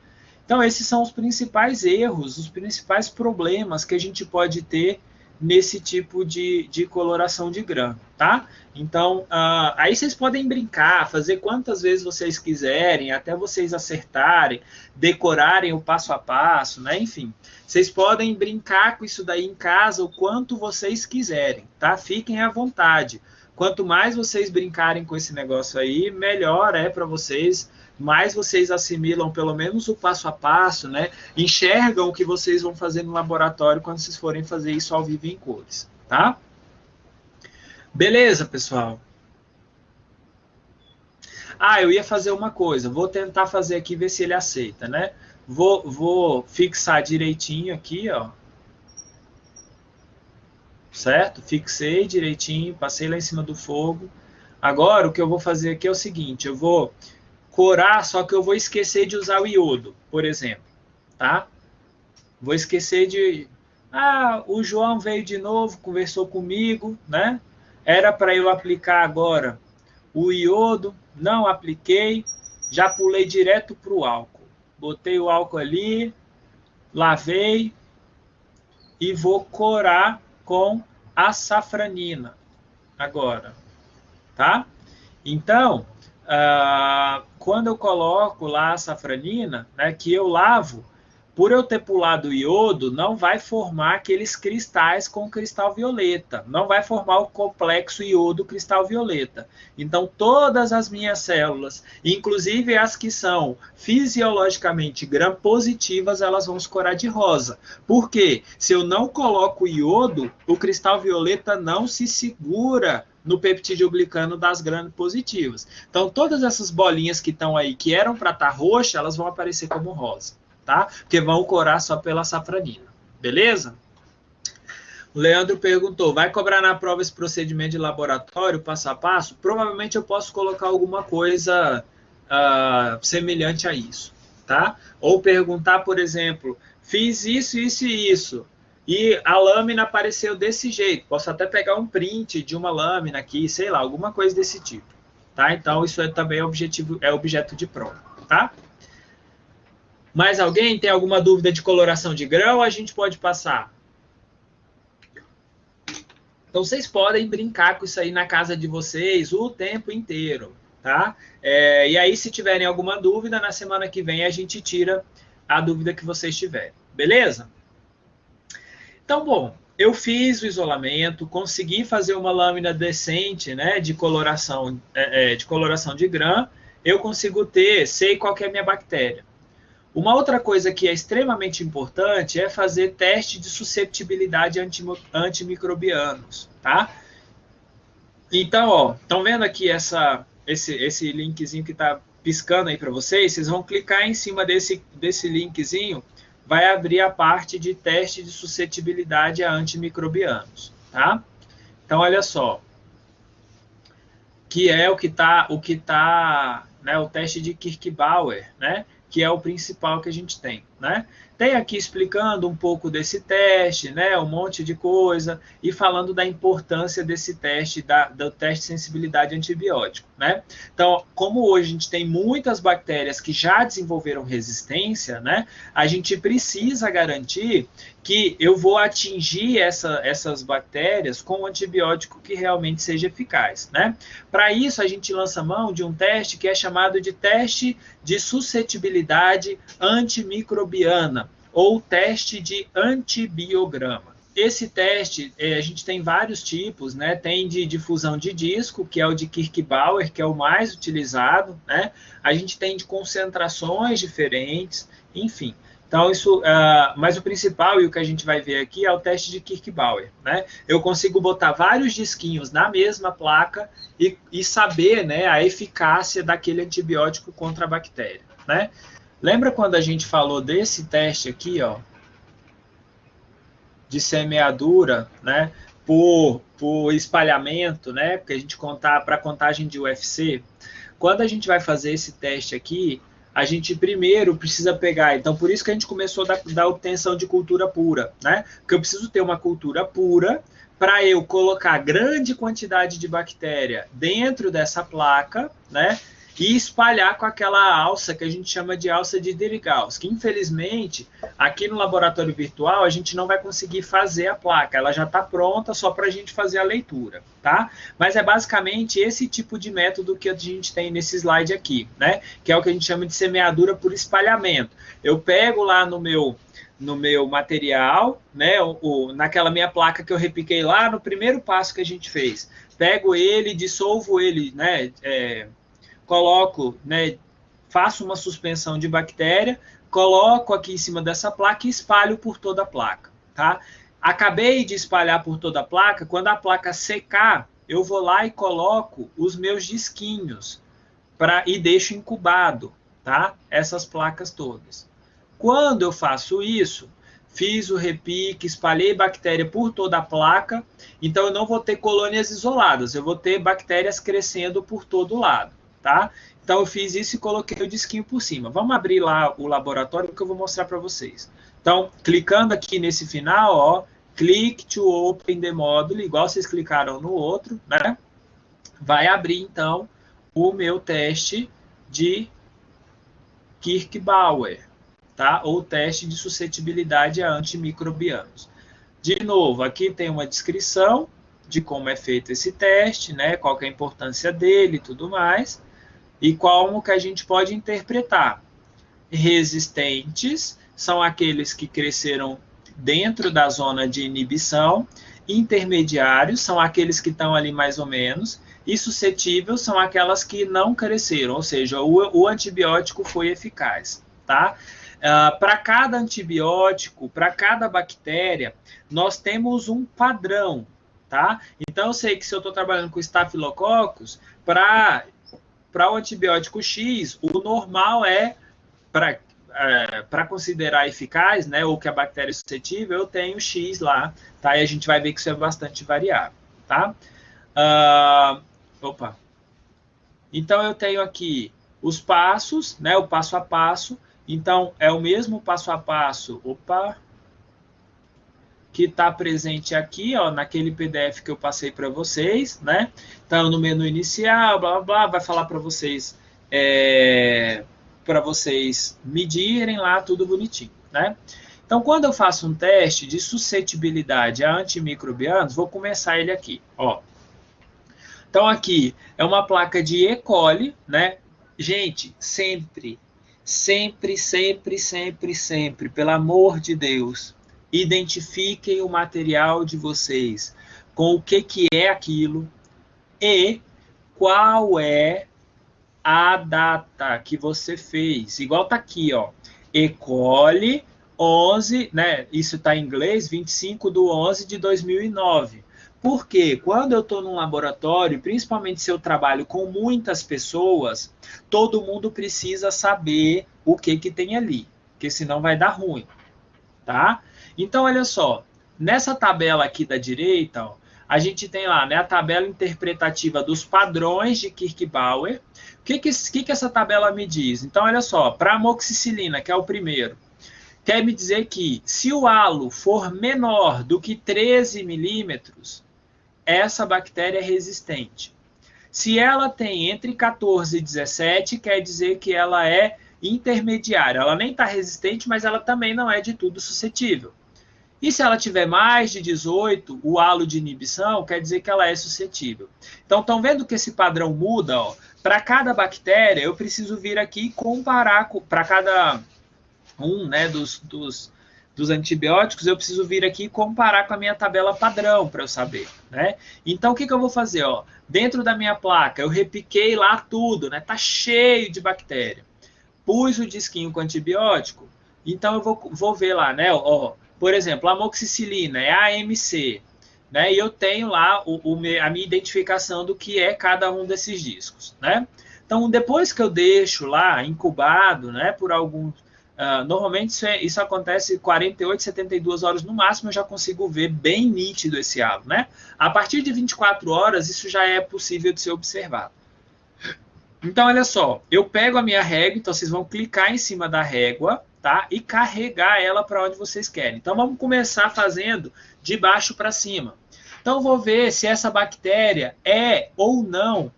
Então esses são os principais erros, os principais problemas que a gente pode ter nesse tipo de coloração de grã, tá? Então, aí vocês podem brincar, fazer quantas vezes vocês quiserem, até vocês acertarem, decorarem o passo a passo, né? Enfim, vocês podem brincar com isso daí em casa o quanto vocês quiserem, tá? Fiquem à vontade. Quanto mais vocês brincarem com esse negócio aí, melhor é para vocês, mais vocês assimilam pelo menos o passo a passo, né? Enxergam o que vocês vão fazer no laboratório quando vocês forem fazer isso ao vivo em cores, tá? Beleza, pessoal? Ah, eu ia fazer uma coisa, vou tentar fazer aqui, ver se ele aceita, né? Vou fixar direitinho aqui, ó. Certo? Fixei direitinho, passei lá em cima do fogo. Agora, o que eu vou fazer aqui é o seguinte, eu vou corar, só que eu vou esquecer de usar o iodo, por exemplo, tá? Vou esquecer de... Ah, o João veio de novo, conversou comigo, né? Era para eu aplicar agora o iodo, não apliquei, já pulei direto para o álcool. Botei o álcool ali, lavei e vou corar com a safranina agora, tá? Então, quando eu coloco lá a safranina, né, que eu lavo, por eu ter pulado o iodo, não vai formar aqueles cristais com cristal violeta, não vai formar o complexo iodo cristal violeta. Então, todas as minhas células, inclusive as que são fisiologicamente gram-positivas, elas vão escorar de rosa. Por quê? Se eu não coloco iodo, o cristal violeta não se segura no peptidoglicano das gram-positivas. Então, todas essas bolinhas que estão aí, que eram para estar roxa, elas vão aparecer como rosa. Tá? Porque vão corar só pela safranina. Beleza? O Leandro perguntou, vai cobrar na prova esse procedimento de laboratório, passo a passo? Provavelmente eu posso colocar alguma coisa semelhante a isso. Tá? Ou perguntar, por exemplo, fiz isso, isso e isso, e a lâmina apareceu desse jeito. Posso até pegar um print de uma lâmina aqui, sei lá, alguma coisa desse tipo. Tá? Então, isso também é objeto de prova. Tá? Mais alguém tem alguma dúvida de coloração de grão? A gente pode passar. Então, vocês podem brincar com isso aí na casa de vocês o tempo inteiro, tá? E aí, se tiverem alguma dúvida, na semana que vem a gente tira a dúvida que vocês tiverem. Beleza? Então, bom, eu fiz o isolamento, consegui fazer uma lâmina decente, né, de coloração de grã. Eu consigo sei qual que é a minha bactéria. Uma outra coisa que é extremamente importante é fazer teste de susceptibilidade antimicrobianos, tá? Então, ó, estão vendo aqui esse linkzinho que está piscando aí para vocês? Vocês vão clicar em cima desse linkzinho, vai abrir a parte de teste de suscetibilidade a antimicrobianos, tá? Então, olha só, que é o teste de Kirk-Bauer, né? Que é o principal que a gente tem, né? tem aqui explicando um pouco desse teste, né, um monte de coisa, e falando da importância desse teste, do teste de sensibilidade a antibiótico, né? Então, como hoje a gente tem muitas bactérias que já desenvolveram resistência, né, a gente precisa garantir que eu vou atingir essas bactérias com um antibiótico que realmente seja eficaz, né? Para isso, a gente lança mão de um teste que é chamado de teste de suscetibilidade antimicrobiana, ou teste de antibiograma. Esse teste, a gente tem vários tipos, né? Tem de difusão de disco, que é o de Kirk-Bauer, que é o mais utilizado, né? A gente tem de concentrações diferentes, enfim. Então, mas o principal e o que a gente vai ver aqui é o teste de Kirk-Bauer, né? Eu consigo botar vários disquinhos na mesma placa e saber, né, a eficácia daquele antibiótico contra a bactéria, né? Lembra quando a gente falou desse teste aqui, ó, de semeadura, né, por espalhamento, né, porque a gente para contagem de UFC? Quando a gente vai fazer esse teste aqui, a gente primeiro precisa pegar, então por isso que a gente começou da obtenção de cultura pura, né? Porque eu preciso ter uma cultura pura para eu colocar grande quantidade de bactéria dentro dessa placa, né? E espalhar com aquela alça que a gente chama de alça de Dirigaus, que infelizmente aqui no laboratório virtual a gente não vai conseguir fazer a placa, ela já está pronta só para a gente fazer a leitura, tá? Mas é basicamente esse tipo de método que a gente tem nesse slide aqui, né? Que é o que a gente chama de semeadura por espalhamento. Eu pego lá no meu material, né, naquela minha placa que eu repiquei lá no primeiro passo que a gente fez, pego ele, dissolvo ele, né, coloco, né, faço uma suspensão de bactéria, coloco aqui em cima dessa placa e espalho por toda a placa, tá? Acabei de espalhar por toda a placa, quando a placa secar, eu vou lá e coloco os meus disquinhos e deixo incubado, tá? Essas placas todas. Quando eu faço isso, fiz o repique, espalhei bactéria por toda a placa, então eu não vou ter colônias isoladas, eu vou ter bactérias crescendo por todo lado. Tá? Então, eu fiz isso e coloquei o disquinho por cima. Vamos abrir lá o laboratório que eu vou mostrar para vocês. Então, clicando aqui nesse final, ó, click to open the module, igual vocês clicaram no outro, né? Vai abrir, então, o meu teste de Kirk-Bauer, tá? Ou teste de suscetibilidade a antimicrobianos. De novo, aqui tem uma descrição de como é feito esse teste, né? Qual que é a importância dele e tudo mais. E como que a gente pode interpretar. Resistentes são aqueles que cresceram dentro da zona de inibição, intermediários são aqueles que estão ali mais ou menos, e suscetíveis são aquelas que não cresceram, ou seja, o antibiótico foi eficaz, tá? Para cada antibiótico, para cada bactéria, nós temos um padrão, tá? Então, eu sei que se eu estou trabalhando com Staphylococcus, para o antibiótico X, o normal é, para considerar eficaz, né, ou que a bactéria é suscetível, eu tenho X lá, tá? E a gente vai ver que isso é bastante variável, tá? Então, eu tenho aqui os passos, né, o passo a passo. Então, é o mesmo passo a passo, que está presente aqui, ó, naquele PDF que eu passei para vocês, né? Então, no menu inicial, blá, blá, blá, vai falar para vocês medirem lá tudo bonitinho, né? Então, quando eu faço um teste de suscetibilidade a antimicrobianos, vou começar ele aqui, ó. Então, aqui é uma placa de E. coli, né? Gente, sempre, pelo amor de Deus, identifiquem o material de vocês com o que é aquilo e qual é a data que você fez. Igual tá aqui, ó, E. coli 11, né? Isso tá em inglês, 25/11/2009. Porque quando eu estou num laboratório, principalmente se eu trabalho com muitas pessoas, todo mundo precisa saber o que tem ali, porque senão vai dar ruim, tá? Então, olha só, nessa tabela aqui da direita, ó, a gente tem lá, né, a tabela interpretativa dos padrões de Kirk-Bauer. O que essa tabela me diz? Então, olha só, para a amoxicilina, que é o primeiro, quer me dizer que se o halo for menor do que 13 milímetros, essa bactéria é resistente. Se ela tem entre 14 e 17, quer dizer que ela é intermediária. Ela nem está resistente, mas ela também não é de tudo suscetível. E se ela tiver mais de 18, o halo de inibição quer dizer que ela é suscetível. Então, estão vendo que esse padrão muda? Para cada bactéria, eu preciso vir aqui e comparar para cada um, né, dos antibióticos, eu preciso vir aqui e comparar com a minha tabela padrão para eu saber, né? Então, o que eu vou fazer? Dentro da minha placa, eu repiquei lá tudo, né? Tá cheio de bactéria. Pus o disquinho com antibiótico, então eu vou ver lá, né? Por exemplo, a amoxicilina é AMC, né? E eu tenho lá a minha identificação do que é cada um desses discos, né? Então, depois que eu deixo lá incubado, né, por alguns... normalmente isso acontece 48, 72 horas no máximo, eu já consigo ver bem nítido esse halo, né? A partir de 24 horas, isso já é possível de ser observado. Então, olha só, eu pego a minha régua, então vocês vão clicar em cima da régua, tá? E carregar ela para onde vocês querem. Então, vamos começar fazendo de baixo para cima. Então, eu vou ver se essa bactéria é ou não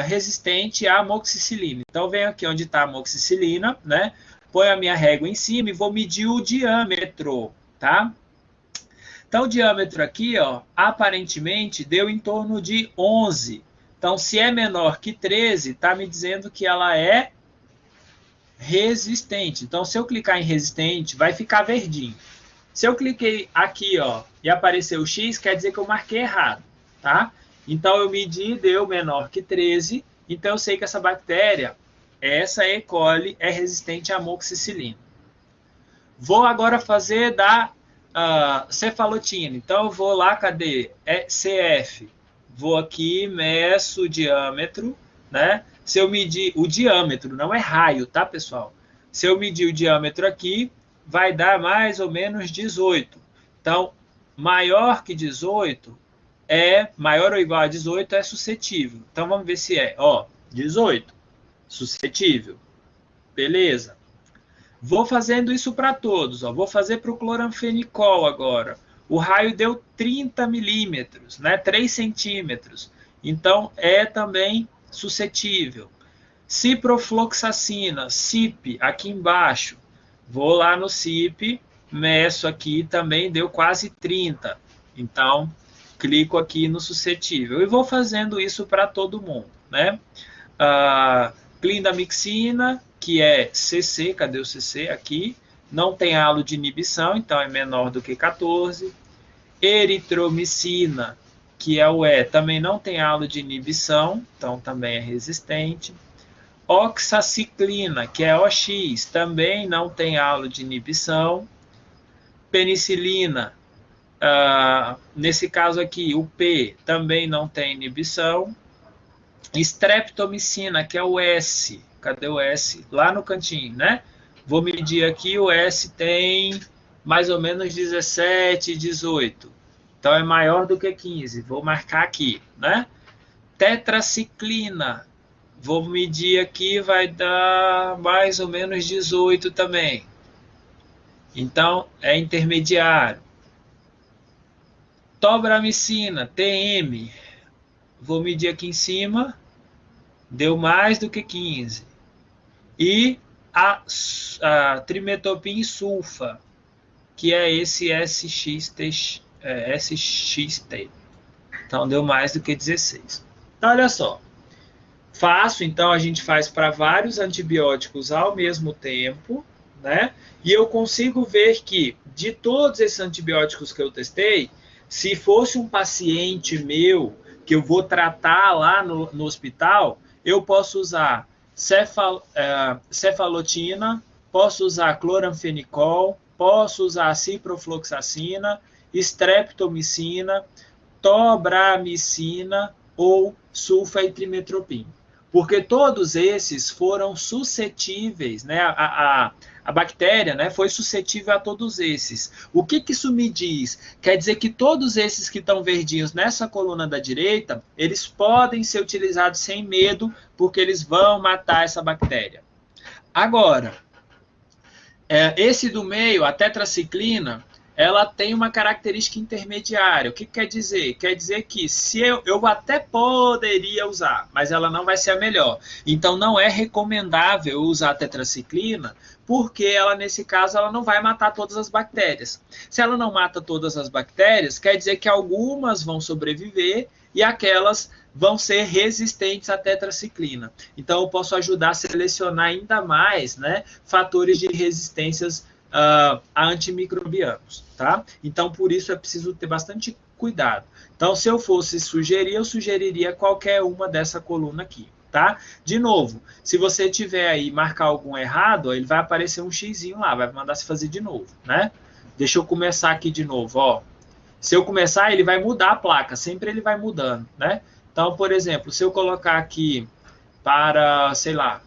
resistente à amoxicilina. Então, venho aqui onde está a amoxicilina, né? Põe a minha régua em cima e vou medir o diâmetro, tá? Então, o diâmetro aqui, aparentemente, deu em torno de 11. Então, se é menor que 13, está me dizendo que ela é resistente. Então, se eu clicar em resistente, vai ficar verdinho. Se eu cliquei aqui, e apareceu o X, quer dizer que eu marquei errado, tá? Então, eu medi, deu menor que 13, então eu sei que essa bactéria, essa E. coli, é resistente à amoxicilina. Vou agora fazer da cefalotina. Então, eu vou lá, cadê? CF. Vou aqui, meço o diâmetro, né? Se eu medir o diâmetro, não é raio, tá, pessoal? Se eu medir o diâmetro aqui, vai dar mais ou menos 18. Então, maior que 18 maior ou igual a 18 é suscetível. Então, vamos ver se é. 18, suscetível. Beleza. Vou fazendo isso para todos. Vou fazer para o cloranfenicol agora. O raio deu 30 milímetros, né? 3 centímetros. Então, é também suscetível. Ciprofloxacina, CIP, aqui embaixo. Vou lá no CIP, meço aqui, também deu quase 30. Então, clico aqui no suscetível. E vou fazendo isso para todo mundo, né? Clindamycina, que é CC, cadê o CC? Aqui. Não tem halo de inibição, então é menor do que 14. Eritromicina, que é o E, também não tem halo de inibição, então também é resistente. Oxaciclina, que é OX, também não tem halo de inibição. Penicilina, nesse caso aqui, o P, também não tem inibição. Streptomicina, que é o S, cadê o S? Lá no cantinho, né? Vou medir aqui, o S tem mais ou menos 17, 18. Então, é maior do que 15. Vou marcar aqui, né? Tetraciclina. Vou medir aqui, vai dar mais ou menos 18 também. Então, é intermediário. Tobramicina, TM. Vou medir aqui em cima. Deu mais do que 15. E a trimetopim sulfa, que é esse SXT. Então, deu mais do que 16. Então, olha só. Fácil, então, a gente faz para vários antibióticos ao mesmo tempo, né? E eu consigo ver que, de todos esses antibióticos que eu testei, se fosse um paciente meu, que eu vou tratar lá no hospital, eu posso usar cefalotina, posso usar cloranfenicol, posso usar ciprofloxacina, streptomicina, tobramicina ou sulfa-trimetopim. Porque todos esses foram suscetíveis, né? A bactéria, né, foi suscetível a todos esses. O que isso me diz? Quer dizer que todos esses que estão verdinhos nessa coluna da direita, eles podem ser utilizados sem medo, porque eles vão matar essa bactéria. Agora, Esse do meio, a tetraciclina, ela tem uma característica intermediária. O que quer dizer? Quer dizer que se eu até poderia usar, mas ela não vai ser a melhor. Então, não é recomendável usar a tetraciclina, porque ela, nesse caso, ela não vai matar todas as bactérias. Se ela não mata todas as bactérias, quer dizer que algumas vão sobreviver e aquelas vão ser resistentes à tetraciclina. Então, eu posso ajudar a selecionar ainda mais, né, fatores de resistências a antimicrobianos, tá? Então, por isso é preciso ter bastante cuidado. Então, se eu fosse sugerir, eu sugeriria qualquer uma dessa coluna aqui, tá? De novo, se você tiver aí marcar algum errado, ele vai aparecer um xizinho lá, vai mandar se fazer de novo, né? Deixa eu começar aqui de novo, ó. Se eu começar, ele vai mudar a placa, sempre ele vai mudando, né? Então, por exemplo, se eu colocar aqui para, sei lá,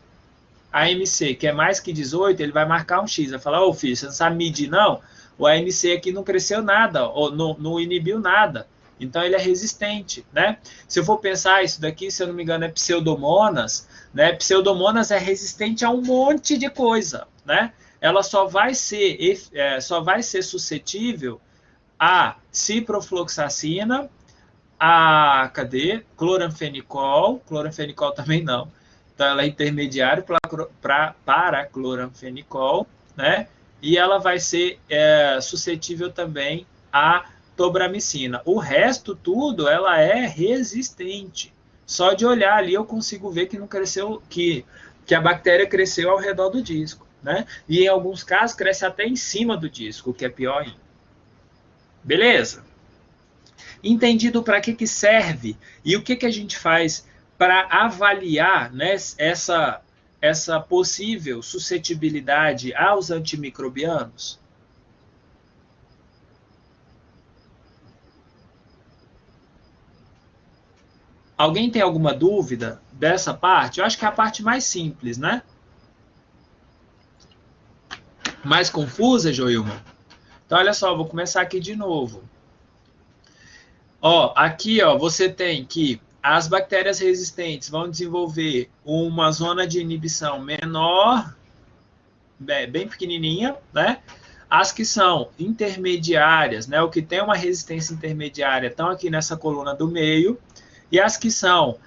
AMC, que é mais que 18, ele vai marcar um X, vai falar, ô filho, você não sabe medir não? O AMC aqui não cresceu nada, ou não inibiu nada, então ele é resistente, né? Se eu for pensar, isso daqui, se eu não me engano, é Pseudomonas, né? Pseudomonas é resistente a um monte de coisa, né? Ela só vai ser suscetível a ciprofloxacina, a, cadê? Cloranfenicol também não. Então, ela é intermediária para cloranfenicol, né? E ela vai ser suscetível também à tobramicina. O resto tudo, ela é resistente. Só de olhar ali eu consigo ver que não cresceu, que a bactéria cresceu ao redor do disco, né? E em alguns casos cresce até em cima do disco, o que é pior ainda. Beleza? Entendido para que serve e o que a gente faz para avaliar, né, essa possível suscetibilidade aos antimicrobianos? Alguém tem alguma dúvida dessa parte? Eu acho que é a parte mais simples, né? Mais confusa, Joilma? Então, olha só, vou começar aqui de novo. Ó, aqui, ó, você tem que as bactérias resistentes vão desenvolver uma zona de inibição menor, bem pequenininha, né? As que são intermediárias, né, o que tem uma resistência intermediária, estão aqui nessa coluna do meio, e as que são,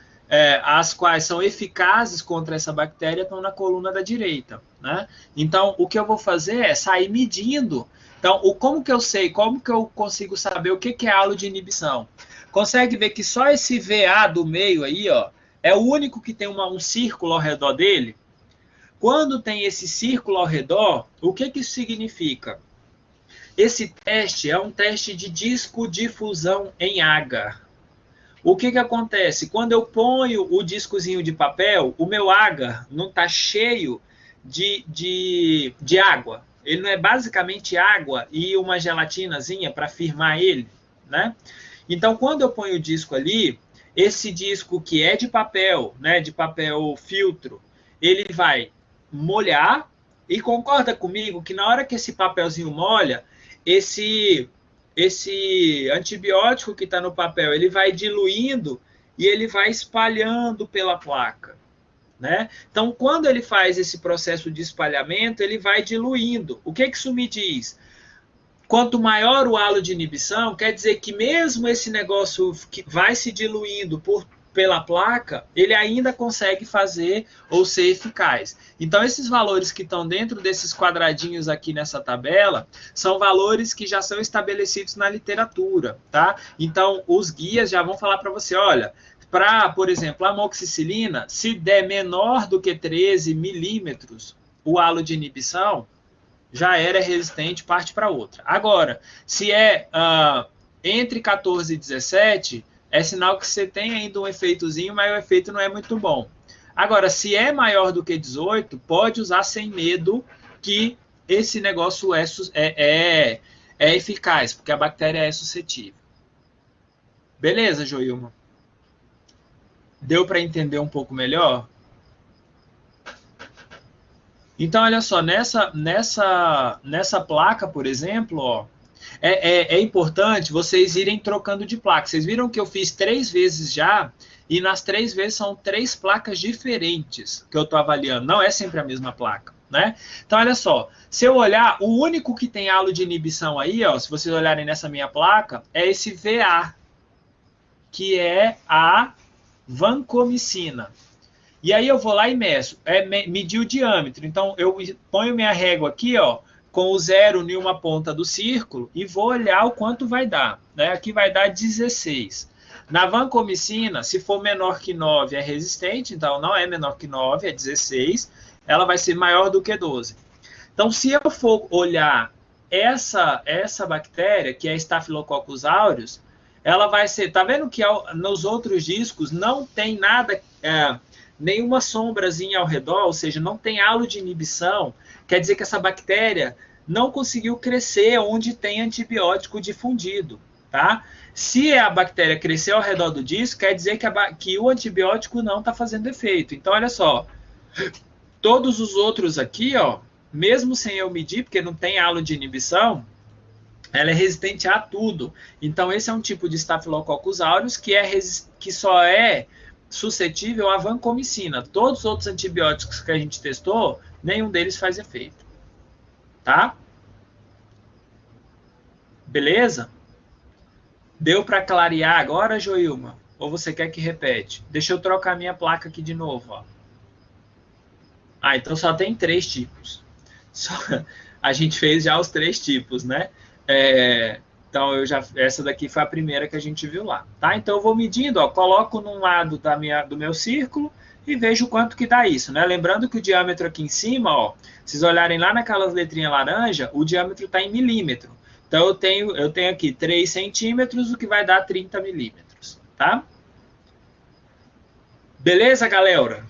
as quais são eficazes contra essa bactéria, estão na coluna da direita, né? Então, o que eu vou fazer é sair medindo. Então, como que eu sei, como que eu consigo saber o que é halo de inibição? Consegue ver que só esse VA do meio aí, ó, é o único que tem um círculo ao redor dele? Quando tem esse círculo ao redor, o que isso significa? Esse teste é um teste de disco-difusão em agar. O que acontece? Quando eu ponho o discozinho de papel, o meu agar não está cheio de água. Ele não é basicamente água e uma gelatinazinha para firmar ele, né? Então, quando eu ponho o disco ali, esse disco que é de papel, né, de papel filtro, ele vai molhar, e concorda comigo que na hora que esse papelzinho molha, esse antibiótico que está no papel, ele vai diluindo e ele vai espalhando pela placa, né? Então, quando ele faz esse processo de espalhamento, ele vai diluindo. O que isso me diz? Quanto maior o halo de inibição, quer dizer que mesmo esse negócio que vai se diluindo pela placa, ele ainda consegue fazer ou ser eficaz. Então, esses valores que estão dentro desses quadradinhos aqui nessa tabela, são valores que já são estabelecidos na literatura, tá? Então, os guias já vão falar para você, olha, para, por exemplo, a amoxicilina, se der menor do que 13 milímetros o halo de inibição, já era resistente, parte para outra. Agora, se é entre 14 e 17, é sinal que você tem ainda um efeitozinho, mas o efeito não é muito bom. Agora, se é maior do que 18, pode usar sem medo que esse negócio é eficaz, porque a bactéria é suscetível. Beleza, Joilma? Deu para entender um pouco melhor? Então, olha só, nessa placa, por exemplo, ó, é importante vocês irem trocando de placa. Vocês viram que eu fiz 3 vezes já, e nas 3 vezes são 3 placas diferentes que eu estou avaliando. Não é sempre a mesma placa, né? Então, olha só, se eu olhar, o único que tem halo de inibição aí, ó, se vocês olharem nessa minha placa, é esse VA, que é a vancomicina. E aí eu vou lá e meço, medir o diâmetro. Então, eu ponho minha régua aqui, ó, com o 0 em uma ponta do círculo e vou olhar o quanto vai dar, né? Aqui vai dar 16. Na vancomicina, se for menor que 9 é resistente, então não é menor que 9, é 16. Ela vai ser maior do que 12. Então, se eu for olhar essa bactéria, que é Staphylococcus aureus, ela vai ser... Tá vendo que nos outros discos não tem nada, nenhuma sombrazinha ao redor, ou seja, não tem halo de inibição? Quer dizer que essa bactéria não conseguiu crescer onde tem antibiótico difundido, tá? Se a bactéria cresceu ao redor do disco, quer dizer que o antibiótico não está fazendo efeito. Então, olha só, todos os outros aqui, ó, mesmo sem eu medir, porque não tem halo de inibição, ela é resistente a tudo. Então, esse é um tipo de Staphylococcus aureus que só é suscetível à vancomicina. Todos os outros antibióticos que a gente testou, nenhum deles faz efeito. Tá? Beleza? Deu para clarear agora, Joilma? Ou você quer que repete? Deixa eu trocar minha placa aqui de novo, ó. Ah, então só tem 3 tipos. A gente fez já os 3 tipos, né? Então, essa daqui foi a primeira que a gente viu lá. Tá? Então, eu vou medindo, ó, coloco num lado do meu círculo e vejo quanto que dá isso, né? Lembrando que o diâmetro aqui em cima, ó, se vocês olharem lá naquelas letrinhas laranja, o diâmetro está em milímetro. Então, eu tenho aqui 3 centímetros, o que vai dar 30 milímetros, tá? Beleza, galera?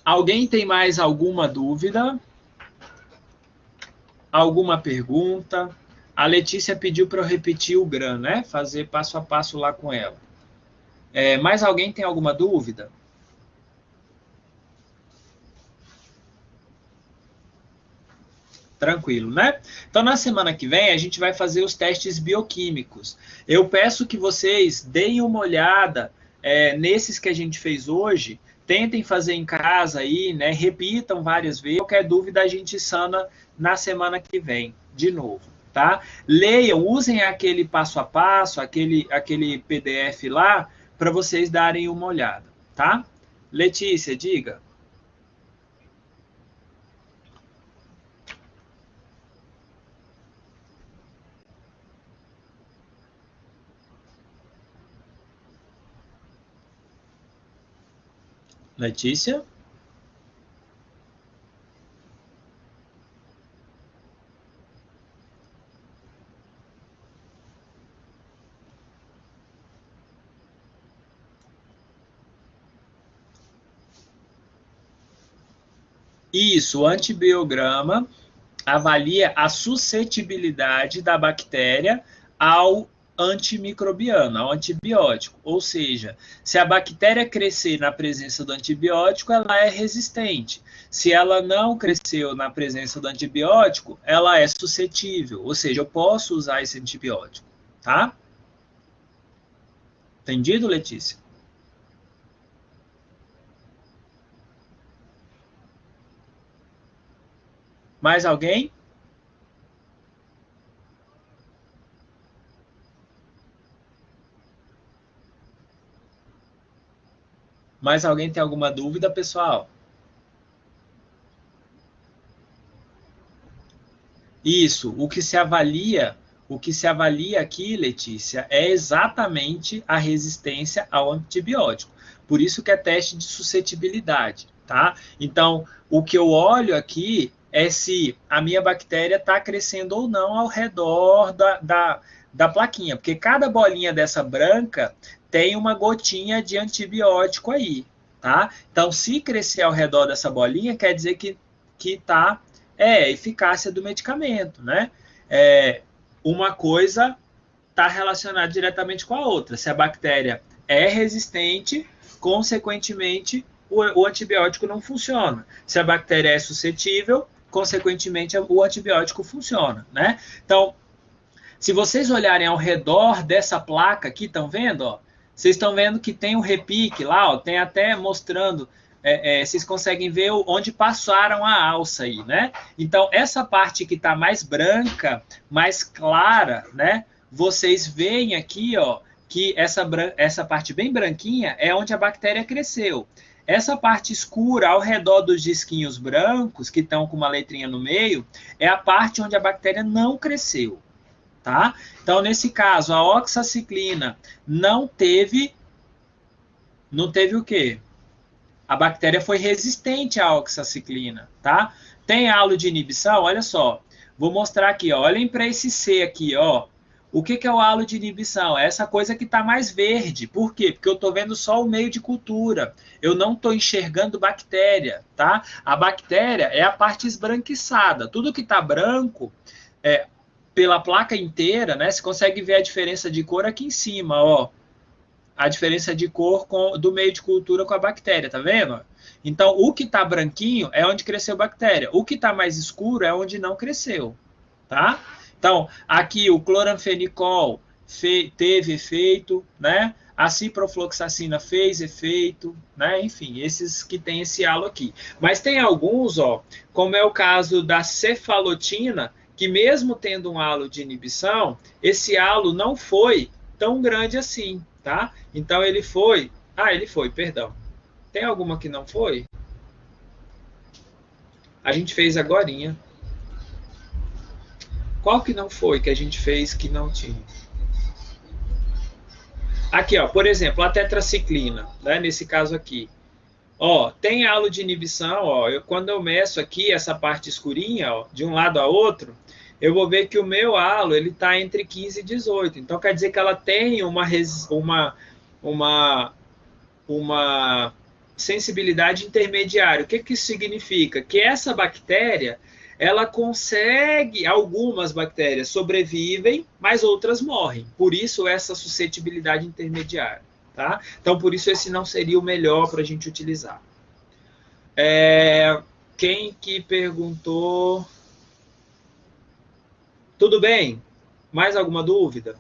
Alguém tem mais alguma dúvida? Alguma pergunta? A Letícia pediu para eu repetir o GRAM, né? Fazer passo a passo lá com ela. Mais alguém tem alguma dúvida? Tranquilo, né? Então, na semana que vem, a gente vai fazer os testes bioquímicos. Eu peço que vocês deem uma olhada nesses que a gente fez hoje, tentem fazer em casa aí, né? Repitam várias vezes. Qualquer dúvida, a gente sana na semana que vem, de novo, tá? Leiam, usem aquele passo a passo, aquele PDF lá, para vocês darem uma olhada, tá? Letícia, diga. Letícia? Isso, o antibiograma avalia a suscetibilidade da bactéria ao antimicrobiano, ao antibiótico. Ou seja, se a bactéria crescer na presença do antibiótico, ela é resistente. Se ela não cresceu na presença do antibiótico, ela é suscetível. Ou seja, eu posso usar esse antibiótico, tá? Entendido, Letícia? Mais alguém? Mais alguém tem alguma dúvida, pessoal? Isso, o que se avalia aqui, Letícia, é exatamente a resistência ao antibiótico. Por isso que é teste de suscetibilidade, tá? Então, o que eu olho aqui é se a minha bactéria está crescendo ou não ao redor da plaquinha, porque cada bolinha dessa branca tem uma gotinha de antibiótico aí, tá? Então, se crescer ao redor dessa bolinha, quer dizer que está eficácia do medicamento, né? Uma coisa está relacionada diretamente com a outra. Se a bactéria é resistente, consequentemente, o antibiótico não funciona. Se a bactéria é suscetível, consequentemente, o antibiótico funciona, né? Então, se vocês olharem ao redor dessa placa aqui, estão vendo? Ó, vocês estão vendo que tem um repique lá, ó, tem até mostrando vocês conseguem ver onde passaram a alça aí, né? Então, essa parte que está mais branca, mais clara, né? Vocês veem aqui, ó, que essa parte bem branquinha é onde a bactéria cresceu. Essa parte escura ao redor dos disquinhos brancos, que estão com uma letrinha no meio, é a parte onde a bactéria não cresceu, tá? Então, nesse caso, a oxaciclina não teve o quê? A bactéria foi resistente à oxaciclina, tá? Tem halo de inibição? Olha só. Vou mostrar aqui, ó. Olhem para esse C aqui, ó. O que é o halo de inibição? É essa coisa que está mais verde. Por quê? Porque eu estou vendo só o meio de cultura. Eu não estou enxergando bactéria, tá? A bactéria é a parte esbranquiçada. Tudo que está branco, pela placa inteira, né? Você consegue ver a diferença de cor aqui em cima, ó. A diferença de cor do meio de cultura com a bactéria, tá vendo? Então, o que está branquinho é onde cresceu bactéria. O que está mais escuro é onde não cresceu, tá? Então, aqui o cloranfenicol teve efeito, né? A ciprofloxacina fez efeito, né? Enfim, esses que tem esse halo aqui. Mas tem alguns, ó, como é o caso da cefalotina, que mesmo tendo um halo de inibição, esse halo não foi tão grande assim, tá? Então, ele foi... perdão. Tem alguma que não foi? A gente fez agorinha. Qual que não foi que a gente fez que não tinha? Aqui, ó, por exemplo, a tetraciclina, né, nesse caso aqui. Ó, tem halo de inibição, ó, quando eu meço aqui essa parte escurinha, ó, de um lado a outro, eu vou ver que o meu halo ele está entre 15 e 18. Então, quer dizer que ela tem uma sensibilidade intermediária. O que isso significa? Que essa bactéria... ela consegue, algumas bactérias sobrevivem, mas outras morrem. Por isso, essa suscetibilidade intermediária. Tá? Então, por isso, esse não seria o melhor para a gente utilizar. Quem que perguntou? Tudo bem? Mais alguma dúvida?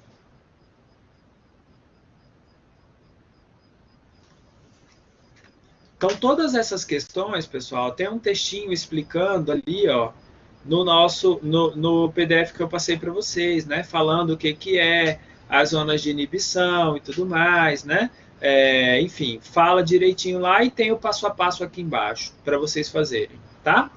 Então, todas essas questões, pessoal, tem um textinho explicando ali, ó, no PDF que eu passei para vocês, né? Falando o que é as zonas de inibição e tudo mais, né? Enfim, fala direitinho lá e tem o passo a passo aqui embaixo para vocês fazerem, tá?